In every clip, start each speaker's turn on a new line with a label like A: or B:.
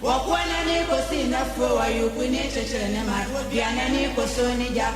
A: Wakwana ni kosina fo ayukuni chechene ma biana ni kosoni ja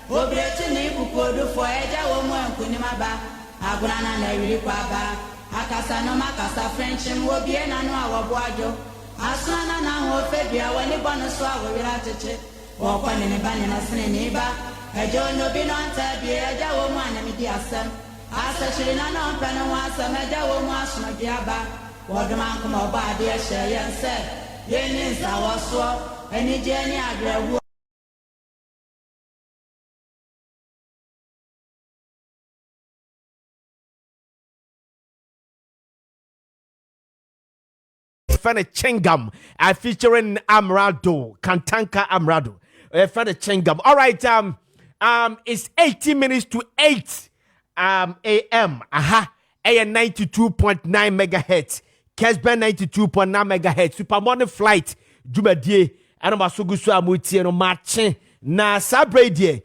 A: obretu ni kukodu fo eja wo mo nkuni maba agurana na yiri kwaba akasa no makasa french mo bie na no awobo ajo asana na ho febia wani bono so awira cheche wakwana ni bani na sene ni ba ejo no bi no anta bie eja wo mo anami di asem asa shirina no mpana wa asem eja wo mo asno diaba woduma kuma oba ade ehye yense Yenis awaswa eni jeni agrewu
B: Fana Chengam featuring Amrado Kantanka Amrado Fana Chengam. All right, it's 18 minutes to 8 a.m. Aha, AM 92.9 megahertz. Kessben 92.9 megahertz. Super morning flight. Jumadie. And I'm so good so I'm with you no matching. Na sabrade.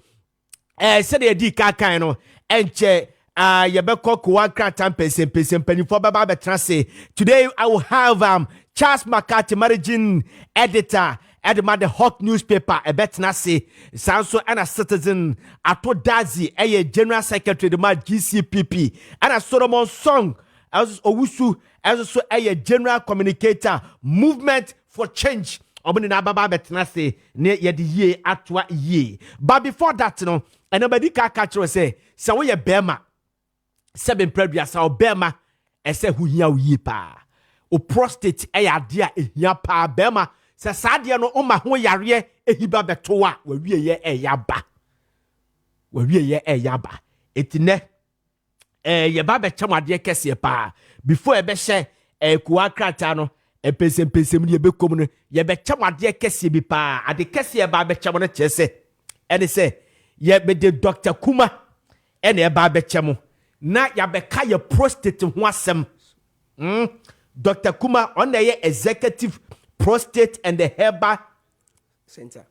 B: Said the di kaka no. Enche yabeko kuwakra tampesen penifo baba betrase. Today I will have Charles Maakye, managing editor at the Hot newspaper. A betnase. Sanso and a citizen. Ato Dazi. A general secretary the GCPP. And a Solomon Song. As Owusu, as also a general communicator, movement for change. Obini na baba betnase ne yedi ye atwa ye. But before that, no, and nobody can catch you say, so we a bema, 7 previous or bema, and say who ye pa. O prostate a idea ya pa bema, sa sadia no oma ho yare e hiba betoa, we ye e yaba. We ye e yaba. Etine. Ye baba chama de kese pa before e be she kuwa krata no e pesem ye be kom no ye be chama de kese bi pa ade kese ye baba chama no chese ene se ye be de Dr. Kuma ene e baba chamo na ya be ka ye prostate ho asem Dr. Kuma on the executive prostate and the herbal
C: center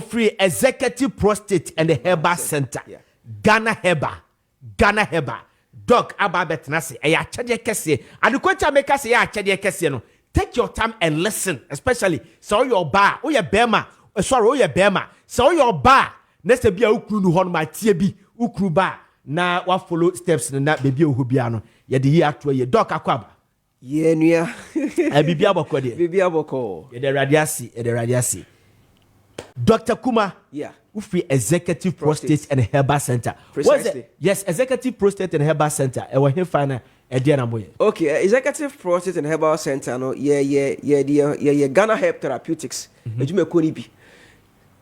B: free executive prostate and the herbal center
C: yeah.
B: Ghana Heba Doc Ababet Nasi, a chade kese. And the question make us say a chade kese no. Take your time and listen, especially so your bar, or your bema, sorry, your bema, so your bar. Next be a ukunu hon my TB, ukru bar. Na what follow steps in that baby uhubiano. Ye the year to ye doc aquab.
C: Ye nuya.
B: A bibia boko de.
C: Bibia boko.
B: Ye the radiasi. Dr. Kuma.
C: Yeah.
B: Ufi Executive Prostate and Herbal Center.
C: Precisely.
B: Yes, Executive Prostate and Herbal Center. I will find a dear number.
C: Okay, Executive Prostate and Herbal Center. No, yeah. Ghana Herb Therapeutics. You may call it be.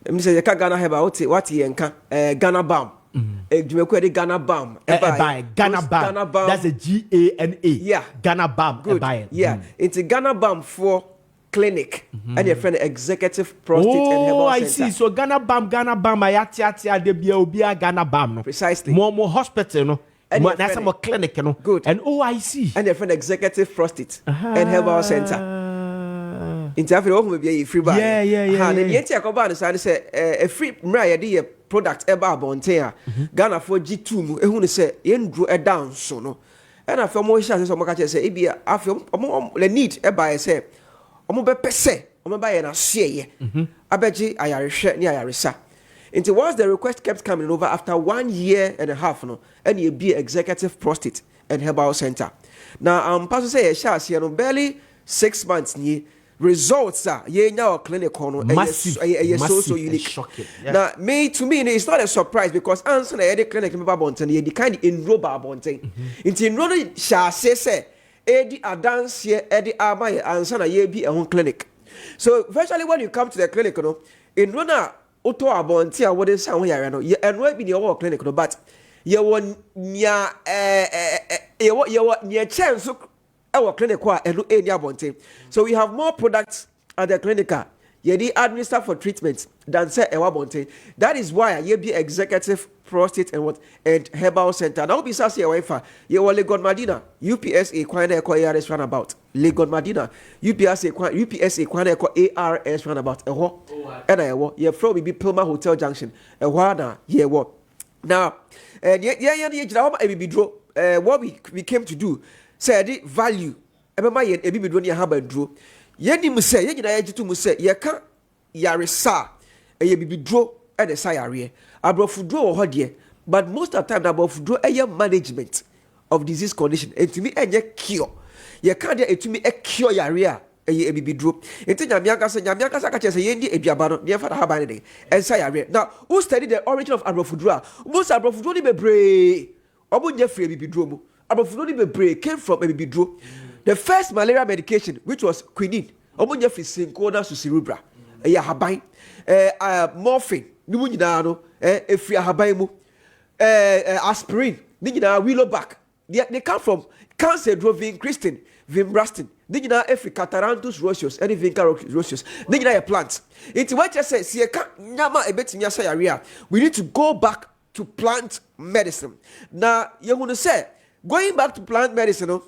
C: Me say Ghana Herb. What ye Ghana Balm. You may call it Ghana Balm.
B: Ghana Balm. That's a GANA.
C: Yeah.
B: Ghana Balm.
C: Good. Yeah. It's a Ghana Balm for clinic and your friend executive prostate and herbal center.
B: I see. So Ghana Bam, ayati de bia Ghana Bam. No.
C: Precisely.
B: More hospital, no. And that's more clinic, no.
C: Good.
B: And I see.
C: And your friend executive prostate and herbal center. In Africa, will be a free buy.
B: Yeah.
C: And the yeti akoba and say a free mra ye product eba bontea. Ghana for G2 ehunu say yendru e down so no. And I feel more sure so maka say e bia afio the need eba e say omo be pese omo ba ye na hye ye abeji ayarehwe ni ayaresa until once the request kept coming over after 1 year and a half no and ye be executive prostate and herbal center now pastor say ye sha se no barely 6 months ni results are ye nya clinic no so unique
B: yeah.
C: Now to me it's not a surprise because answer na the clinic me ba bonten ye di kind enroll ba bonten until enroll sha say Edi adansie edi abaye ansana ye bi ehun clinic. So virtually when you come to the clinic no in rona auto abonti a wode san ho yare no ye enro bi ne wo clinic no but ye won nya ye wo nya chance e wo clinic a eno eni abonti. So we have more products at the clinic ye di administer for treatment than say e wo abonti. That is why ye be executive prostate and herbal center. Now be say wifa ye wo Legon Madina UPSA kwan na ekọ ARS roundabout Legon Madina UPSA kwan na ekọ ARS roundabout eho and ewo ye from be Pilma Hotel Junction eho na ye wo now ye jira wo be dro what we came to do say the value ebema ye ebi dro ne ha ba dro yɛni mu sɛ yɛnyina yɛgye to mu sɛ yɛka yaresa ɛyɛ bibiduro ɛde sa yareɛ aborɔfoduro wɔ hɔ deɛ but most of the time na aborɔfoduro ɛyɛ management of disease condition ɛtumi ɛnyɛ cure yɛka deɛ ɛtumi ɛcure yareɛ a ɛyɛ bibiduro nti nyame ankasa ka kyerɛ sɛ yɛndi aduaba no neɛmfa na haban ne den ɛnsa yareɛ now who study the origin of aborɔfoduro a most aborɔfoduro ne bebree ɔmo nyɛ firi bibiduro mu aborɔfoduro ne bebree came from bibiduro. The first malaria medication, which was quinine, omunya fi synchronous cerebra, haban, morphine, nimu nyina no, efri haban mu, aspirin, ni nyina willow back. They come from cancer drovin Christine, vimbrastin, ni nyina efri Catharanthus roseus, any vinca roseus, ni nyina plant. It's what you say, si eka nyama ebetimi asa yarea. We need to go back to plant medicine. Now, you want to say, going back to plant medicine,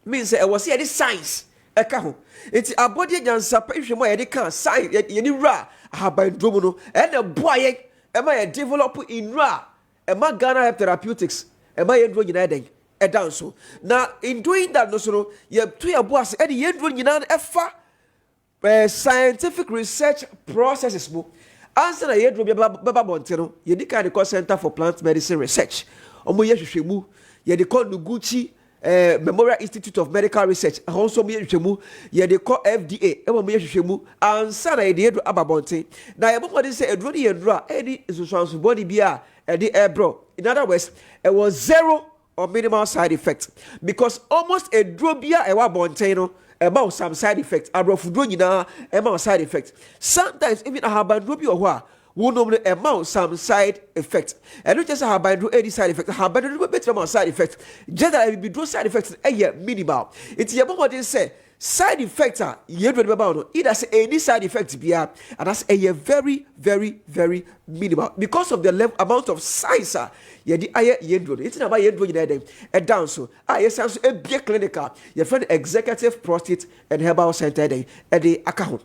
C: means I was here this science eka ho enti abodi nyansa pa hwemo ye de kan science ye ni ra haban drum no e na boaye e ma ye develop in ra e ma Ghana Health Therapeutics e ma ye ndro nyina den e dan so na in doing that no so no ye to ye boas e de ye ndro nyina e fa scientific research processes mo answer na ye ndro beba bonte no ye di kan the Center for Plant Medicine Research omo ye hwehwemu ye de call Nuguchi Memorial Institute of Medical Research also me hwehwemu ye de call FDA e mo me hwehwemu ansa na ye de edu ababonte na ye bofo de say eduro de eduro a e di isusuanso body bia e de ebro in other words it was zero or minimal side effects because almost eduro bia e wa bonte no about some side effects abrofuduro nyina about side effects sometimes even ahabanduro bi ohwa we normally amount some side effects. And not just have by do any side effects, have by do better amount side effects. Just that I will do side effects a minimal. It's your what they say side effects are you don't remember it has any side effects be and that's a very, very, very minimal because of the level amount of size. Yeah, the aye yendro. It's not about yendro a down so. Yes, also a big clinical. Your friend executive prostate and herbal center at the account.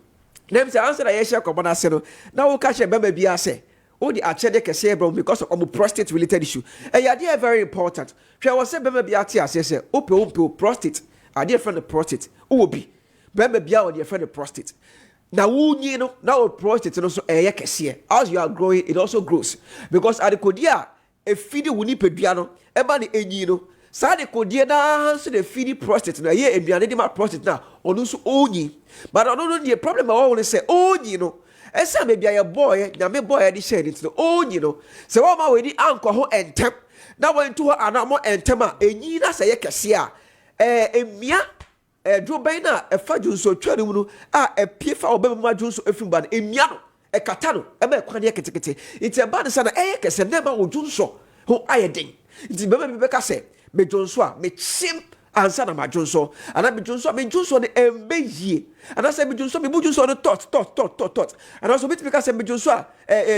C: Name say answer I share common say no. Now we catch a baby be say. Oh the achede kese bro because of prostate related issue. Yeah, they are very important. She was say baby be ati say ope prostate. I dear friend the prostate. Who be? Baby be our dear friend the prostate. Now who you know now prostate no so kese. As you are growing it also grows because at the kodia e feed woni pedua no e ba ne enyi no. Sa de kodie na so the feed prostate na ye eduane de ma prostate na onu so onyi but onu no the problem I want to say onyi no esa me bia ye boy na me boy de share it no onyi no se wo ma we di anko ho entem na wo ntu ho anamo entem a enyi na se ye kese a emia dro ben na e fa junso tware mu no a epie fa obem ma junso efim ba emia no e kata no e ma kwa de ketekete it e ba de sa na e kese na ma wo junso ho ayeden it be be ka se me jonso a me chim ansa na ma jonso ana me jonso de embeyie ana se me jonso no tot ana so bitimi ka se me jonso a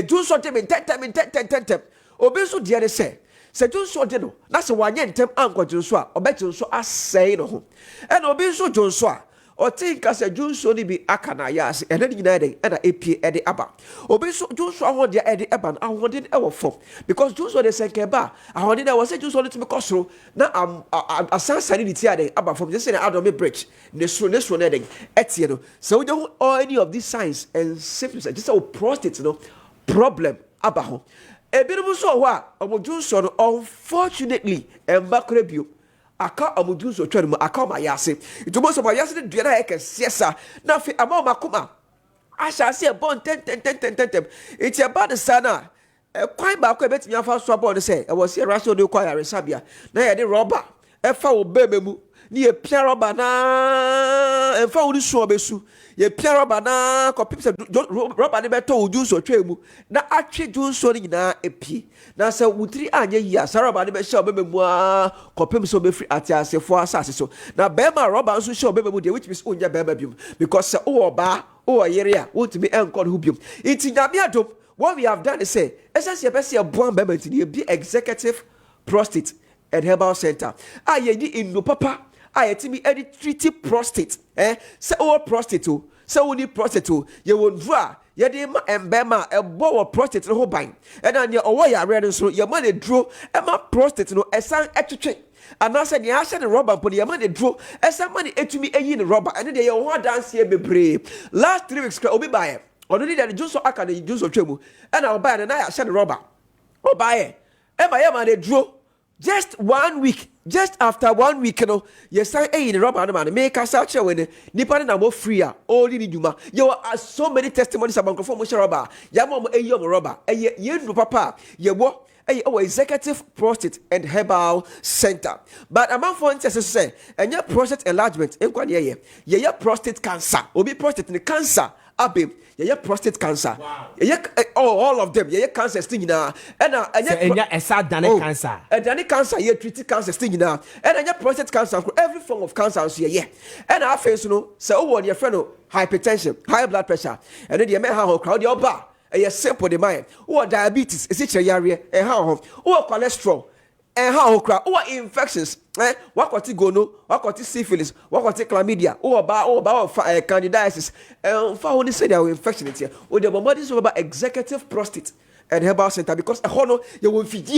C: jonso de me tentem obenso de ne se jonso de no na se wanye ntem anko jonso a obe jonso asei no ho e na obenso jonso a o think as a junso ni bi akana yas and then nyina den na epie e de aba obi so junso ahode e de eba ahode e wo fom because junso de senke ba ahode na was junso no to me kosoro na asansani ni ti ade aba fom just say na adome bridge ne so na den etie no so we don't any of these signs and symptoms just a prostate no problem aba ho e bi no so ho a omo junso no unfortunately emba krebio aka amudu so twere mu aka ma yase itumo so ma yase de dua na ekesiesa na fi ama makoma asha se bon ten it's about the sana kwan ba ko betimi afa so abo no se e wo se raso de kwa yare sabia na ye de rubber e fa wo bememu ni ye pia rubber na e fa wo ni so obesu ye pia rubber na ko pipse rubber ne beto wo juice twemu na atwe juice ni nyina epie na se wutiri anya yi a rubber ne be hye obememu a ko pim so be free atiasefo asase so na bema rubber so hye obememu de which means onya bema bium because se o oba o yere a wotimi enkod hu bium iti nyame adom what we have done is say essentially person born bema ntini be executive prostate and herbal center aye di inu papa ayetimi edi treat prostate se o prostate o se o ni prostate o ye wondu a ye de ma embema ebo wo prostate no ho ban e na ne owo yare no so ye ma ne duro e ma prostate no esan etwetwe and I said the answer the rubber put the man they draw as somebody to me a rubber and then you want dance here be brave last 3 weeks obi buy already that the juice of aka the juice of tremu and I'll buy and I said the rubber oh buy it and my man they draw just 1 week just after 1 week you know yes I in the rubber man make us out when nipa na more free only ni juma you are so many testimonies about conform rubber ya mom e yom rubber e ye papa ye wo our executive prostate and herbal center but among for say and your prostate enlargement enkwa ye prostate cancer obi prostate the cancer abim ye prostate cancer all of them ye cancer sting na and
B: cancer
C: and cancer ye treat cancer sting na and prostate cancer every form of cancer so ye and our face no say oh your friend hypertension high blood pressure and then the men how crowd your bar a simple the mind or diabetes is it your area and how or cholesterol and how cry or infections what got go no what got syphilis what got chlamydia or about candidiasis and for only say there infection here or the bodies about executive prostate and herbal center because a hono you will feed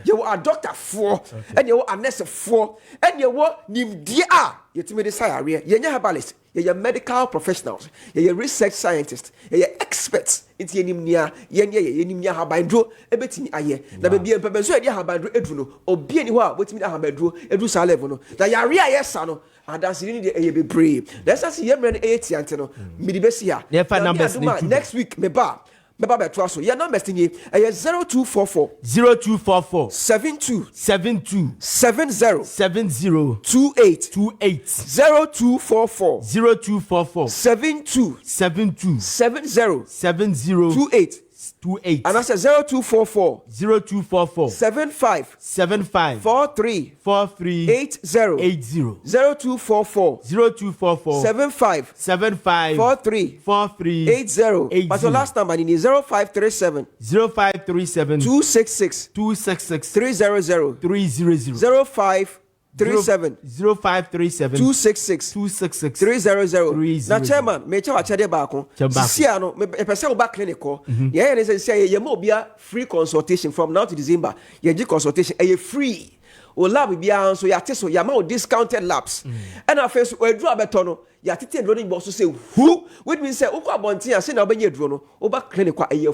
C: you are doctor for and you are nurse for and you are nim dia you to me this area you herbalist you medical professionals you research scientists you experts into enimnia yenimnia habandro ebetimi aye na be bia pebenso e dia habandro edu no obi ani ho a wetimi da habandro edu sa level no na yare a yesa no adansi ni de eye be brave let's say yemre no 80 ante no midi be sia next week me ba beto so your numbers tinye 0244 72 70 28 0244 72 70 28 and I said 0244 75 43 80 0244 75 43 80 but the last number is 0537 266 300 0537 266 300 na chairman me cha wachade baako sisia no me pese wo ba clinic ko ye ne say ye ma obia free consultation from now to December ye gi consultation e free o lab bia so ya teso ya ma o discounted labs and afeso o aduru abeto no ya tete aduru ni bo so say who which means say ukwa abontin ase na obenye aduru no o ba clinic kwa eye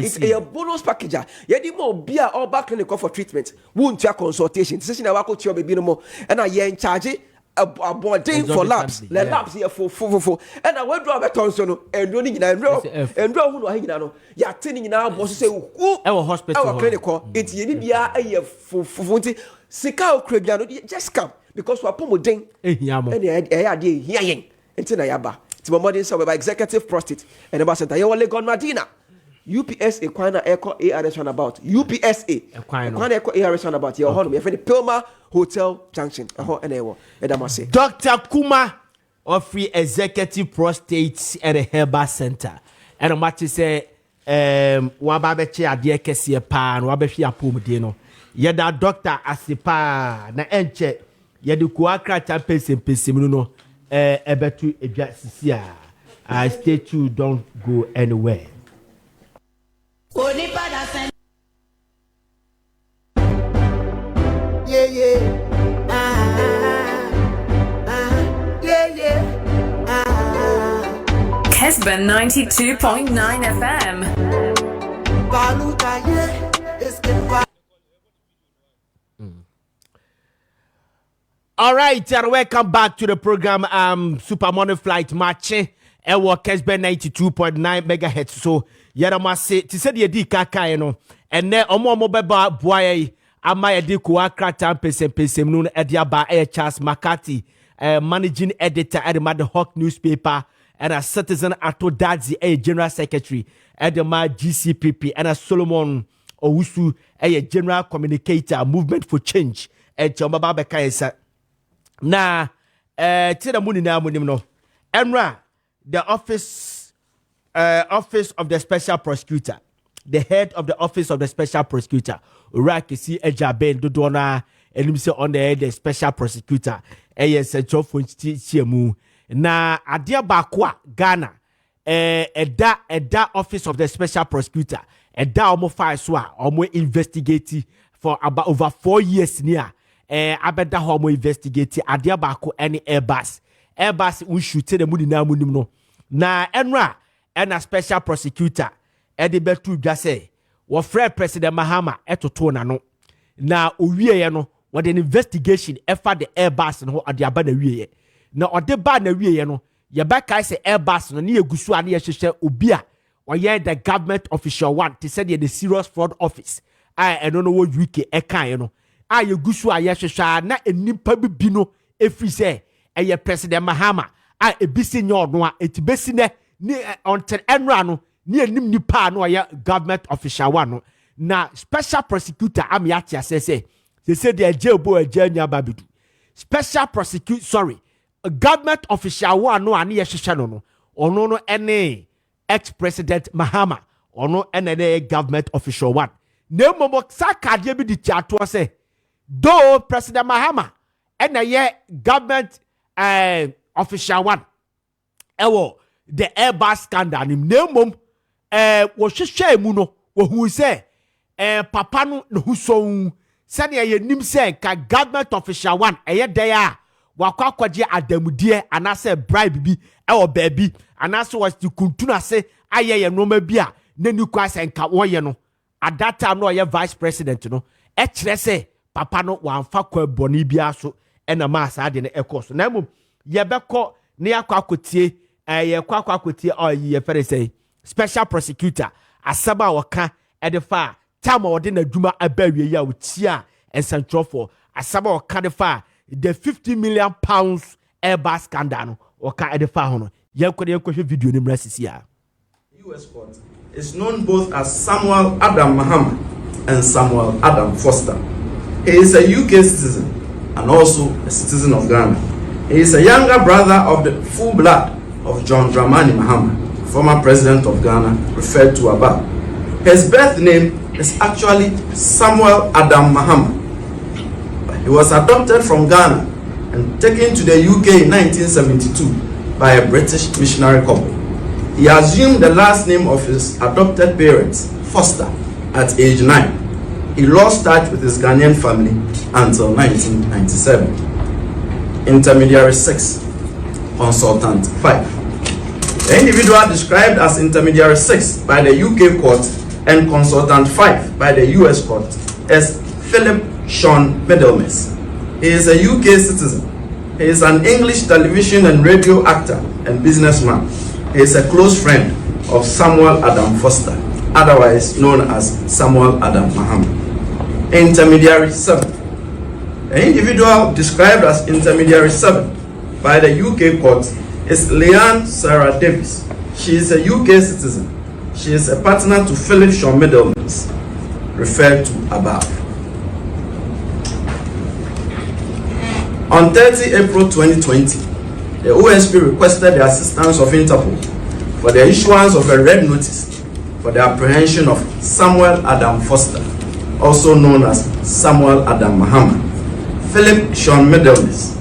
C: it's a bonus package ya di mo bia o ba clinic for treatment won tua consultation sisi na wa ko tua bebi no mo and na ye in charge abonding for labs the labs here for and I went to beton so no endo ni nyina endo hu no ha nyina no ya tini nyina bo so say who
B: e hospital
C: e clinic it ye ni bia eye nti sika okradua no just come because we pomodin
B: ehia mo
C: and e ade hia yen nti na yaba ti momodin so by executive prostate and about center ye wole gon madina UPS Equina Echo ARS about UPSA Equina Echo ARS about your home. You have Pilma Hotel Junction.
B: Dr. Kuma of Free Executive Prostate and a Herbal Center. And a match say, Wababechi Adia Kessia Pan, Wabeshi Apumdino. Yada Doctor Asipa, na enche, Yadu Kuakra Champes and Pesimuno, Ebetu Ejasia. Stay tuned, don't go anywhere.
D: Kessben 92.9 FM.
B: All right, and welcome back to the program. Super Money Flight Maakye. Ewo Kessben 92.9 megahertz. So Yaramase, ti said ye di kaka no. And ne omo beba boy ama ye di ko akrata pesem no e dia ba Charles Makati, managing editor at the Mad Hawk newspaper, and a citizen Ato Dadzi, a general secretary at the GCPP, and a Solomon Owusu, a general communicator, movement for change, and Chomaba Bekaisa. Na Tida Muni na munimno. Emra, the office of the special prosecutor, the head of the office of the special prosecutor, Urakisi Ejaben Dodona, and himself on the special prosecutor, Central Chiemu. Na adia bakwa Ghana, that office of the special prosecutor, da omo file so omo investigate for about over 4 years near. Abeda homo investigate adia bako any Airbus. Airbus we shoot the mudi na munim no. Na enra a special prosecutor edi betu dwase wo frɛ President Mahama etoto na no. Na owie ye no what an investigation efa the Airbus no ade aba na wie. Na ode ba na wie no ye ba kai se Airbus no ne egusu ane ye hwehwe obi a oye the government official one to say the serious fraud office. I don't know what UK eka ye no. Ye gusu a ye hwehwe na enipa bi no efri se eye President Mahama ebisi nyo no a etibesi ne ni onten enra no ni enim nipa no oye government official one no. Na special prosecutor am ya tia say they say the jailbo nya babidu. Special prosecutor a government official one no ani ye hwehwe no no. Ono no ene ex-president Mahama ono ene government official one. Ne momo sakade bi di tiato say though President Mahama ene ye government official one ewo the Airbus scandal nim ne mom wo hwehwe mu no wo hu say papa no hu so said ye nim say ka government official one eye there wakwa kwaje adamudie anase bribe bi ewo baabi anase was to kuntuna say aye ye noma bi a na ni kwa say nka wo ye no at that time no ye vice president no e kire say papa no wamfa kwa boni bia so ena ma sa de ne ekoso na mum ye beko ne yakwa akotie ye kwa akotie ye fere say special prosecutor asaba waka edefa time ode na dwuma abawie ya otia ensantrofo asaba waka defa the 50 million pounds Airbus scandal waka edefa ho no yenko video ni mrasisi ya
E: US court is known both as Samuel Adam Mahama and Samuel Adam Foster. He is a UK citizen and also a citizen of Ghana. He is a younger brother of the full blood of John Dramani Mahama, former president of Ghana, referred to above. His birth name is actually Samuel Adam Mahama. But he was adopted from Ghana and taken to the UK in 1972 by a British missionary couple. He assumed the last name of his adopted parents, Foster, at age 9. He lost touch with his Ghanaian family until 1997. Intermediary 6, Consultant 5. The individual described as Intermediary 6 by the UK court and Consultant 5 by the US court is Philip Sean Middlemas. He is a UK citizen. He is an English television and radio actor and businessman. He is a close friend of Samuel Adam Foster, otherwise known as Samuel Adam Mahama. Intermediary 7. The individual described as Intermediary 7 by the UK court is Leanne Sarah Davis. She is a UK citizen. She is a partner to Philip Sean Middlemans, referred to above. On 30 April 2020, the OSP requested the assistance of Interpol for the issuance of a red notice for the apprehension of Samuel Adam Foster, also known as Samuel Adam Mahama, Philip Sean Middlemas,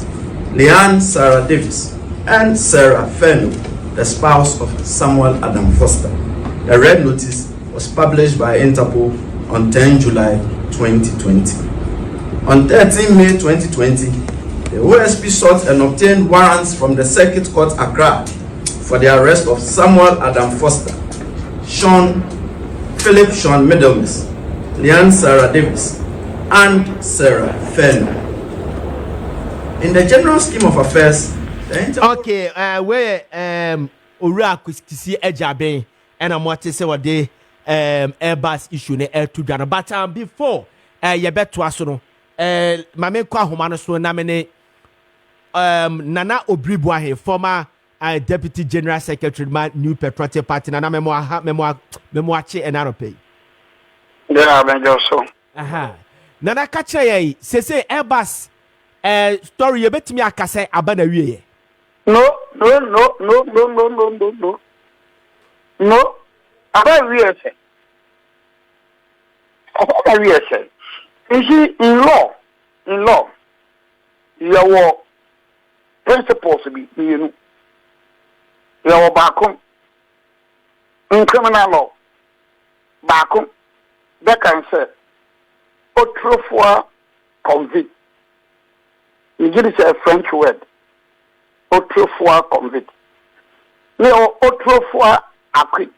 E: Leanne Sarah Davis, and Sarah Fenno, the spouse of Samuel Adam Foster. The red notice was published by Interpol on 10 July 2020. On 13 May 2020, the OSP sought and obtained warrants from the Circuit Court Accra for the arrest of Samuel Adam Foster, Philip Sean Middlemas, Leanne Sarah Davis, and Sarah Fenno. In the general scheme of affairs,
B: okay, where Ura Kisi Ejabe and I'm what say what they Airbus issue ne air to Ghana. But before you bet to us no Mame Kwa Humano so namene Nana Obribwahe, former Deputy General Secretary man New Patriotic Party Nana Memoache and Arope.
F: Yeah, ben so.
B: Aha. Nana Kache say Airbus story you bet me akase abana wie.
F: No. About we say. About we say. You see, in law, your principles be you know back in criminal law back that can say autrefois convict. It is a French word. Autrefois convict. No, autrefois acquit.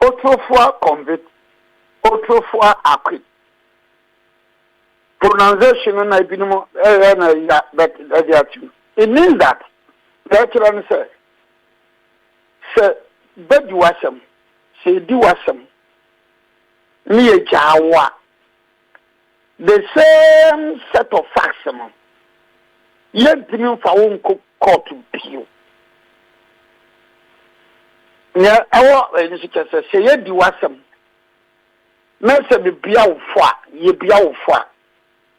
F: Autrefois convict. Autrefois acquit. Pronunciation and I it means that the children say bed wasam, say do wasam, near Jawa. The same set of facts, yet the new for court to peel. Yeah, I say, yet do wasam. Mensa be biaw fa, ye biaw fa.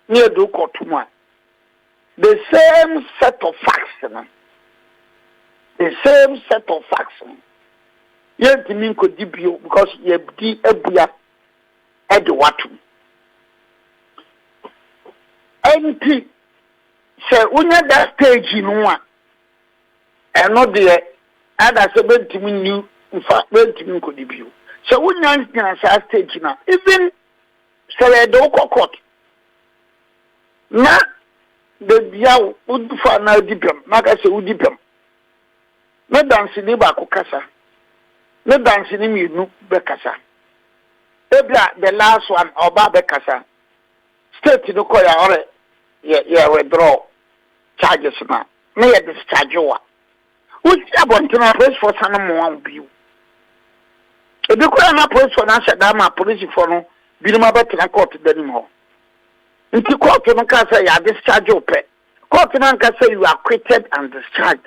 F: Near do court to one. The same set of facts, the same set of facts. Yet the mean could debut because ye di ebuya at the water. MP say when you that stage in one and not there, and I said, when to you, in fact, when to me could debut. So when you are stage now, even say a dog court. Now, the Yao would for now dipum, like I say, would dipum. No dancing in Bakukasa, no dancing in you, Bekasa. The last one, or Babekasa. State to the Koya, yeah, withdraw charges now. May I discharge you? Which I want to press for some more view. If you can't press for answer, Dama police for no, be no better than court anymore. If you court to say you are discharged, court to say you are acquitted and discharged.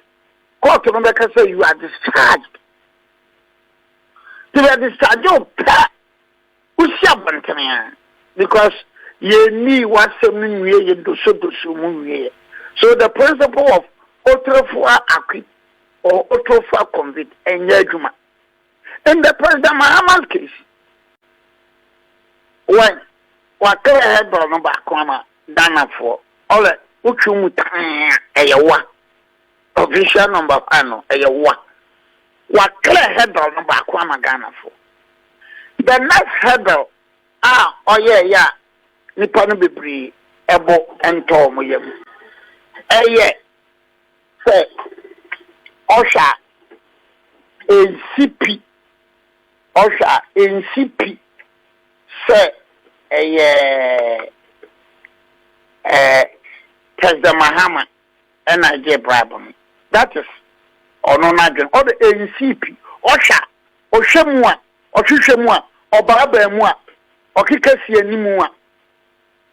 F: Court to say you are discharged. You are discharged, because ye ni wasem nwe ye doso mu. So the principle of autrefois acquit or autrefois convict enye adwuma. In the President Mahama's case, when wakere head no back ama Ghana for all uchu mutan eyewa official number ano eyewa wakere head no back ama Ghana for the next head yeah nipa no bebre ebo ento mo yam eye say osha NCP osha NCP say Kessben Mahama and I get problem. That is no nagging. Or the NCP, Osha, or Shemua, or Shemua, or Barabamua, or Kikasi and Nimua.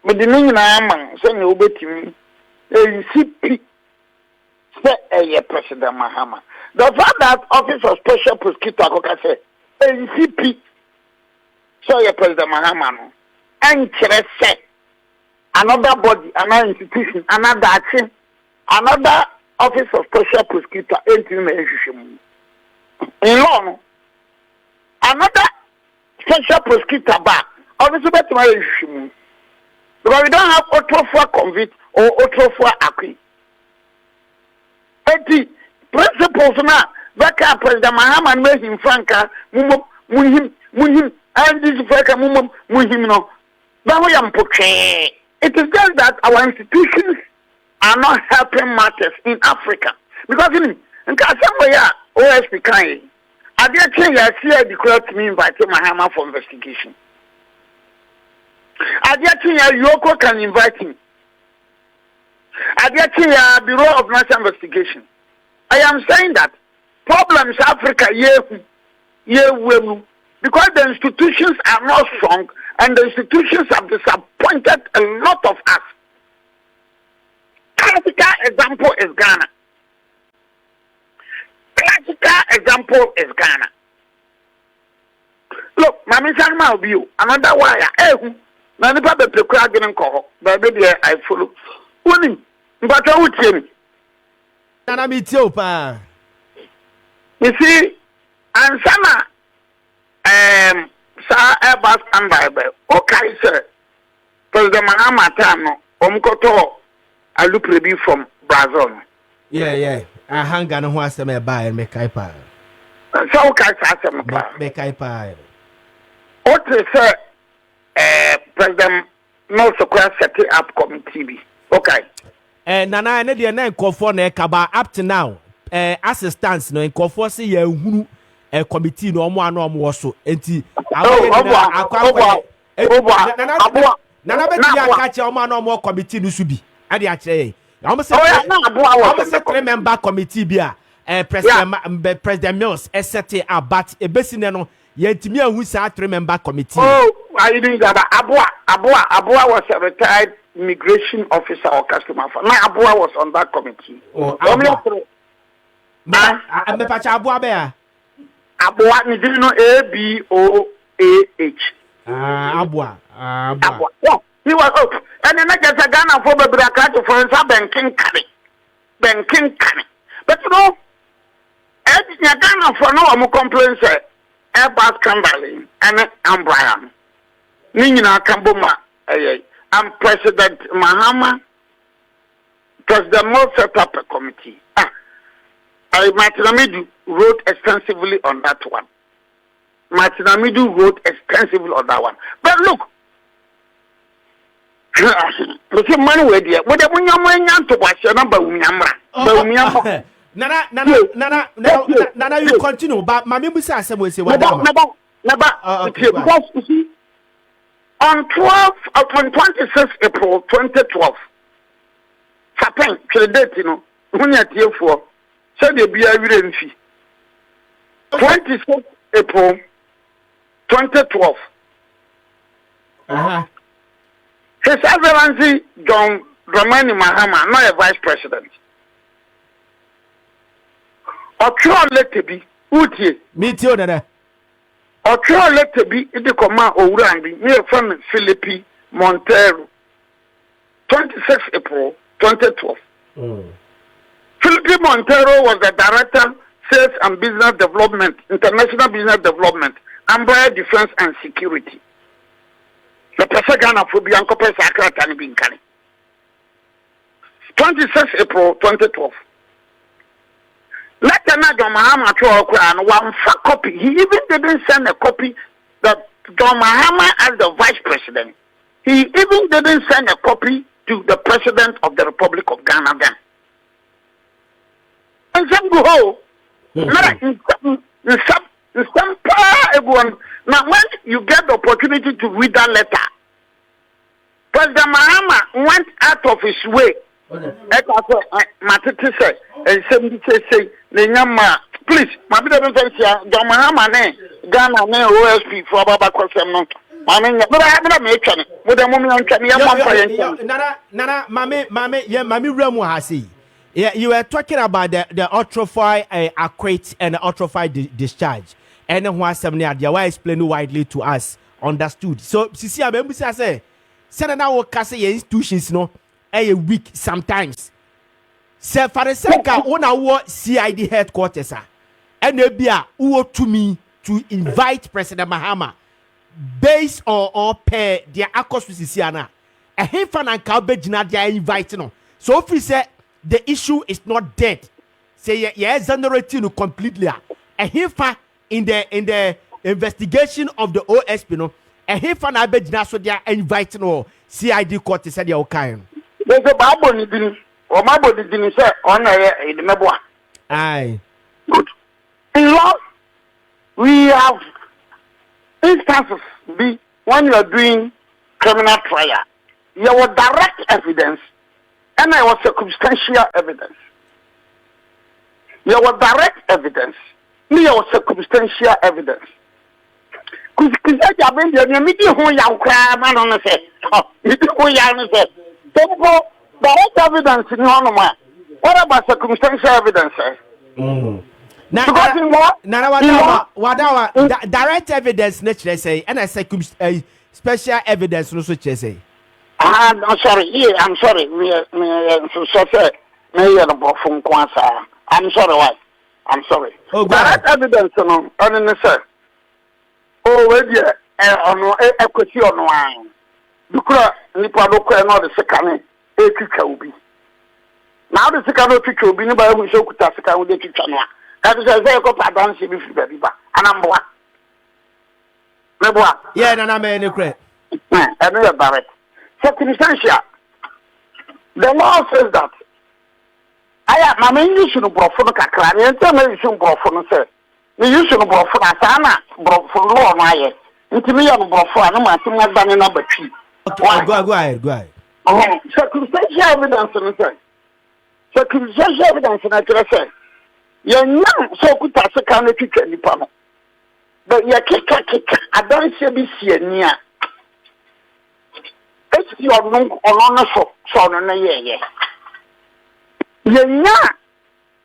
F: But the name I am saying, obey to me. NCP say President Mahama. The fact that Office of Special Prosecutor say NCP say President Mahama. And say another body, another institution, another action, another Office of Special Prosecutor, in law, another Special Prosecutor back, obviously better because we don't have autrefois convict or autrefois acquit. The principles now, that President Mahama made him franca, muhim, and this franca muhim no. It is just that our institutions are not helping matters in Africa. Because in somewhere OSP kind, I did change I see declared to me inviting Mahama for investigation. I did change Yoko can invite him. I did change Bureau of National Investigation. I am saying that problems Africa because the institutions are not strong. And the institutions have disappointed a lot of us. Classical example is Ghana. Look, Mami Sanma will be you. Another wire. Nani pa be pekura ginen ko. Baby there I follow. Woni, mbata wutie mi.
B: Nana mi tie pa.
F: You see, and sama sa Airbus and Bible. Okay, sir. President Mahama time no. Omkoto aluprebi from Brazil.
B: Yeah. I hang on who asem e buy and make kai pa.
F: So okay, asem pa.
B: Make kai pa.
F: What is President no Sokwa set up committee. Okay.
B: Nana, I need your call na kaba up to now. Assistance no nkofo se ya hunu committee no omo ano omo so enti nana beti ya kache omo ano omo committee no so bi ade a kire ye omo se 3-member committee bi a president Mills set about ebesine no ye ntimi ahu sa 3-member committee.
F: I didn't that Abua was a retired immigration officer or customer for now. Abua was on that committee.
B: I'm the Abua Bear.
F: Abua, you didn't know ABOAH.
B: Abua.
F: Yeah, he was up. And then I get a Ghana for the Bracate for banking carry. Banking carry. But you know, Ghana for no more complaints, Airbus Camberley and Brian. Nina Kambuma, and President Mahama, President Mo set up a committee. Martin Amidu wrote extensively on that one. Martin Amidu wrote extensively on that one. But look, look at money with you. What the Munyam to watch your number, Nana,
B: you continue, but Mammy Busa said, we say, what
F: never, because you see, on 26 April 2012, Sapeng, the date, you know, when you're here for. So they be a 26 April 2012. His Excellency John Dramani Mahama, not a vice president. Ocho let to be Uti.
B: Me too, Dada.
F: Ocho let to be in the command of Urandi, near from Philippi Montero. 26 April 2012. Philippi Montero was the Director, Sales and Business Development, International Business Development, Umbrella Defense and Security. The Pesagana for Bianco Pesacra and Binkani. 26 April 2012. Lieutenant John Mahama and one copy. He even didn't send a copy that John Mahama as the Vice President. He even didn't send a copy to the President of the Republic of Ghana then. And some go everyone. Now, when you get the opportunity to read that letter, President Mahama went out of his way. Matiti said, and somebody say, please, my brother, John Mahama, Ghana, OSP for Baba Kwasem. I mean, but I haven't made it. With a moment,
B: Nana, Mammy Remo Hasi. Yeah, you were talking about the ultrafine accurate and the ultrafine discharge. And then what some near the why explain widely to us understood. So see, I remember say now Cassie institutions no a week sometimes. Say for the second one our CID headquarters and they be to me to invite President Mahama based on pay their accounts with Sisiana. A him fan and Calbejina they are inviting no. So if we say the issue is not dead. Say exonerating completely. And here in the investigation of the OSP, no, and here for Abedina so they are inviting or CID court to say they are okay.
F: There's a Bible or my body didn't say on the Mebwa.
B: Aye.
F: Good. In law, we have instances be when you are doing criminal trial, you have direct evidence. And I was circumstantial evidence. There was direct evidence. There was circumstantial evidence. Direct evidence in one. What about circumstantial evidence?
B: Direct evidence, let's say, and I say special evidence, no such as say.
F: I'm sorry. Yeah, I'm sorry. I'm sorry. Why? I'm sorry.
B: Oh,
F: direct evidence, no. Oh, wait, yeah. On equity on wine. Because Nipa look at the second. Now the second teacher will be by who show Kutaka with the teacher. That is a very good advance if you and I'm what?
B: Yeah, and I'm any credit.
F: I know about it. Circumstantial. The law says that I am my main use of Brofon Kakran, and tell me you should Brofon, sir. The use of Brofon Asana, Brofon law, my into me on Brofon, I'm not done number 2.
B: Okay, go ahead.
F: Circumstantial evidence, sir. Circumstantial evidence, and I say, you're not so good as a kind of teacher, but you're kick, I don't see this year near. It's your no on so no ye. You're not.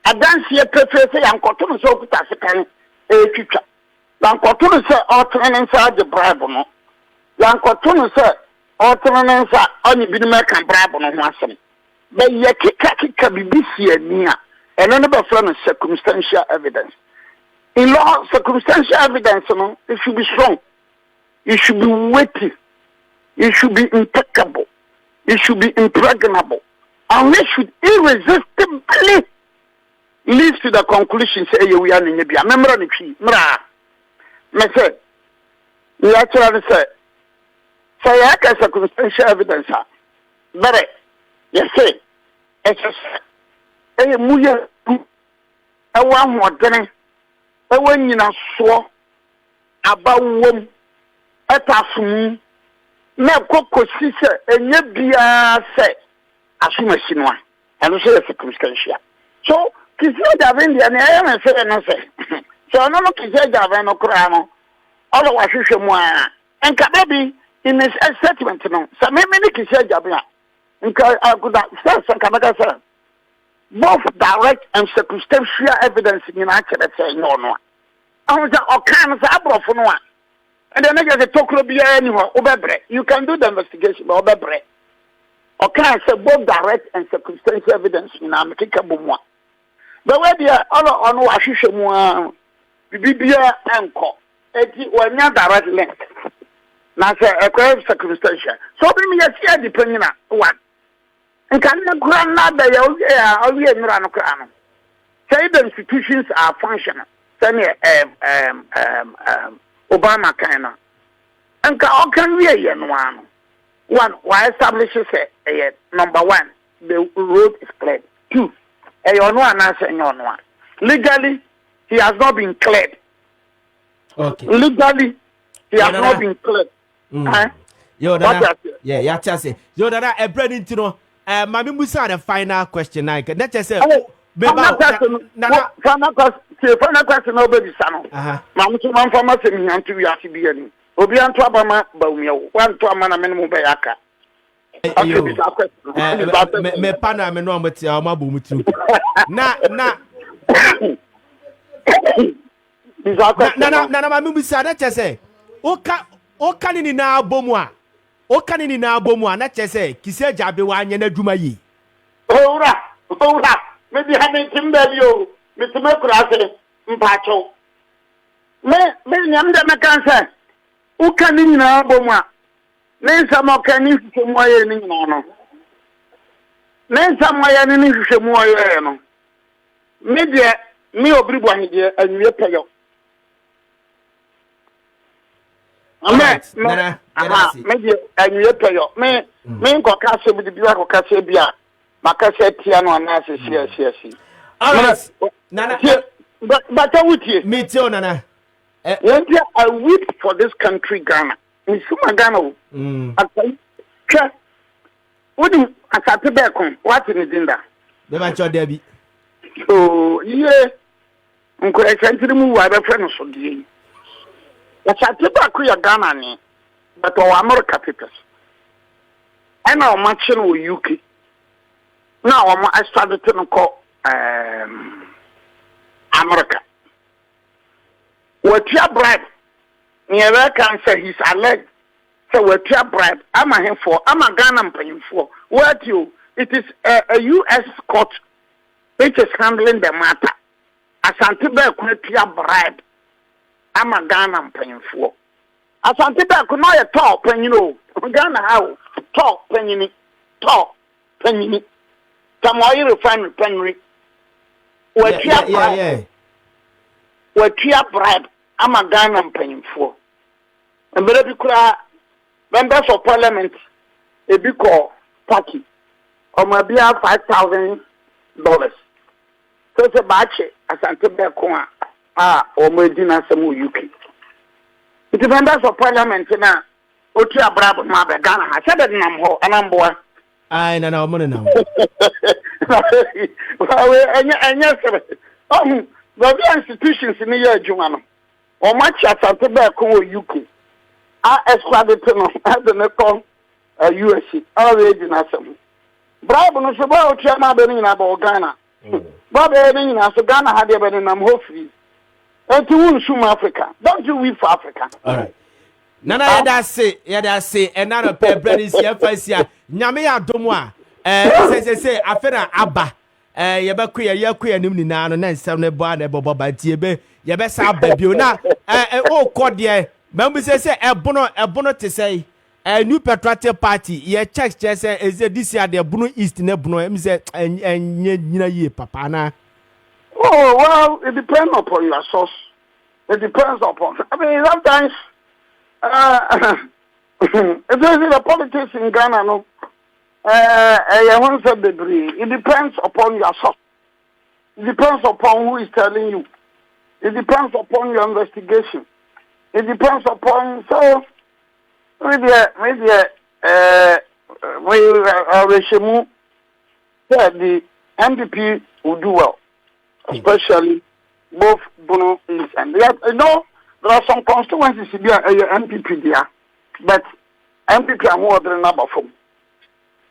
F: I don't see a preface and cotton so good as a kind of teacher. Lan cotton, sir, or turn inside the Bible. Lan cotton, sir, or turn inside only be American Bible on one. But you're kick, be busy near. And another friend is circumstantial evidence. In law, circumstantial evidence, it should be strong. It should be weighty. It should be impeccable. It should be impregnable. And it should irresistibly lead to the conclusion, say, we are in Libya. Remember the tree. I said, you actually said, so I have circumstantial evidence. But, yes, say, it's just, a muya, a one more dinner, a one in a saw about one at a na koko sise enye bia se asumasi no eno se circumstantial so kisi Javan dia na ya se no se so no kisi Javan no kra no all wa hwehwe mu a enka baby in his statement no so me kisi Javan enka aguda say kanaka say both direct and circumstantial evidence in actually say no I was okan say abrofo no a and then there's a talk be anywhere. You can do the investigation, but obebre. Okay, so both direct and circumstantial evidence in America. But where they are all on Washishamu, Bibia Anko, were not direct link. Now, say a crime circumstantial. So, we see depending on one. And can the grandmother, all we in Ranocrano. Say the institutions are functional. Obama kind of. And can we one, why establishes number 1, the road is cleared. 2, legally, he has not been cleared.
B: Okay.
F: Legally, he has not been cleared.
B: Yo, Dada. Yeah, just say. Yo, Dada, a bread into no. Mami Musa, the final question. I can just say.
F: Final question, nobody son. Mamma, one for my semi and 2 years to be any. Obi and Trabama, Baumio, 1 to a man, a minimum bayaka. Me pana, me no, but my boom too. Na,
B: my Musa, that just say. O canini na bomwa. O canini na bomwa, that just say. Kise Jabi one yena Jumayi.
F: Ora. Maybe having Timbelio, Mr. Mercrase, Mpacho. Me, I'm the cancer. Who can in Aboma? Name some more can you some way in Mono. Name some way in some way. Maybe me or Bribwan here and you pay up. Maybe and you pay up. Me got castle with the Bureau Casabia. Makase piano and nurses, yes.
B: Nana,
F: but I would hear.
B: Me too, Nana.
F: I weep for this country, Ghana. In Sumagano. Wouldn't I start to back on what's in the dinner?
B: The match of Debbie.
F: Oh, yeah. Uncle, I sent to the move. I have a friend of Sodi. I start to back with Ghana, but our America papers. I know much in UK. Now I started to call America. What you bribe? Never can say he's alleged. So what you bribe? I'm a him for. I'm a Ghana paying for. What you? It is a U.S. court which is handling the matter. Asantebe could you bribe? I'm a Ghana paying for. Asantebe could not talk when you know Ghana how talk when you need. Some oil refinery. What you bribe? I'm a Ghana paying for. And better be cry. members of parliament a big call party or maybe $5,000. So it's a batch as Antibia or Medina Samu UK. The members of parliament now, Otia Brab Mabe Ghana has said that Namho and I'm boy.
B: I know money now.
F: And yes, the institutions in the year Jumano or much as Antibia UK are extradited as the Nepal USC, already in Assam. Brab no Sabo Chama Benina about Ghana. Bob Benina, so Ghana had been in Namhofi. And to win Sum Africa. Don't you win for Africa?
B: All right. Nana yada say another pair bread is here first year. Nyame adomwa. Say afena aba. Yebekuya yekuya nimni na no na nsem ne bo na bobo ba tiebe yebe sa babio na o kodie. Membe say ebono te say New Patriotic Party ye check say is this year the Bunu East ne Bunu em say nyina ye papa na.
F: Oh, well, it depends upon your source. It depends upon. I mean, sometimes, if the politics in Ghana, no, it depends upon your source. It depends upon who is telling you. It depends upon your investigation. It depends upon, so, maybe the MDP will do well. Especially both Bono East and there are some constituencies here MPP there, but MPP are more than number four.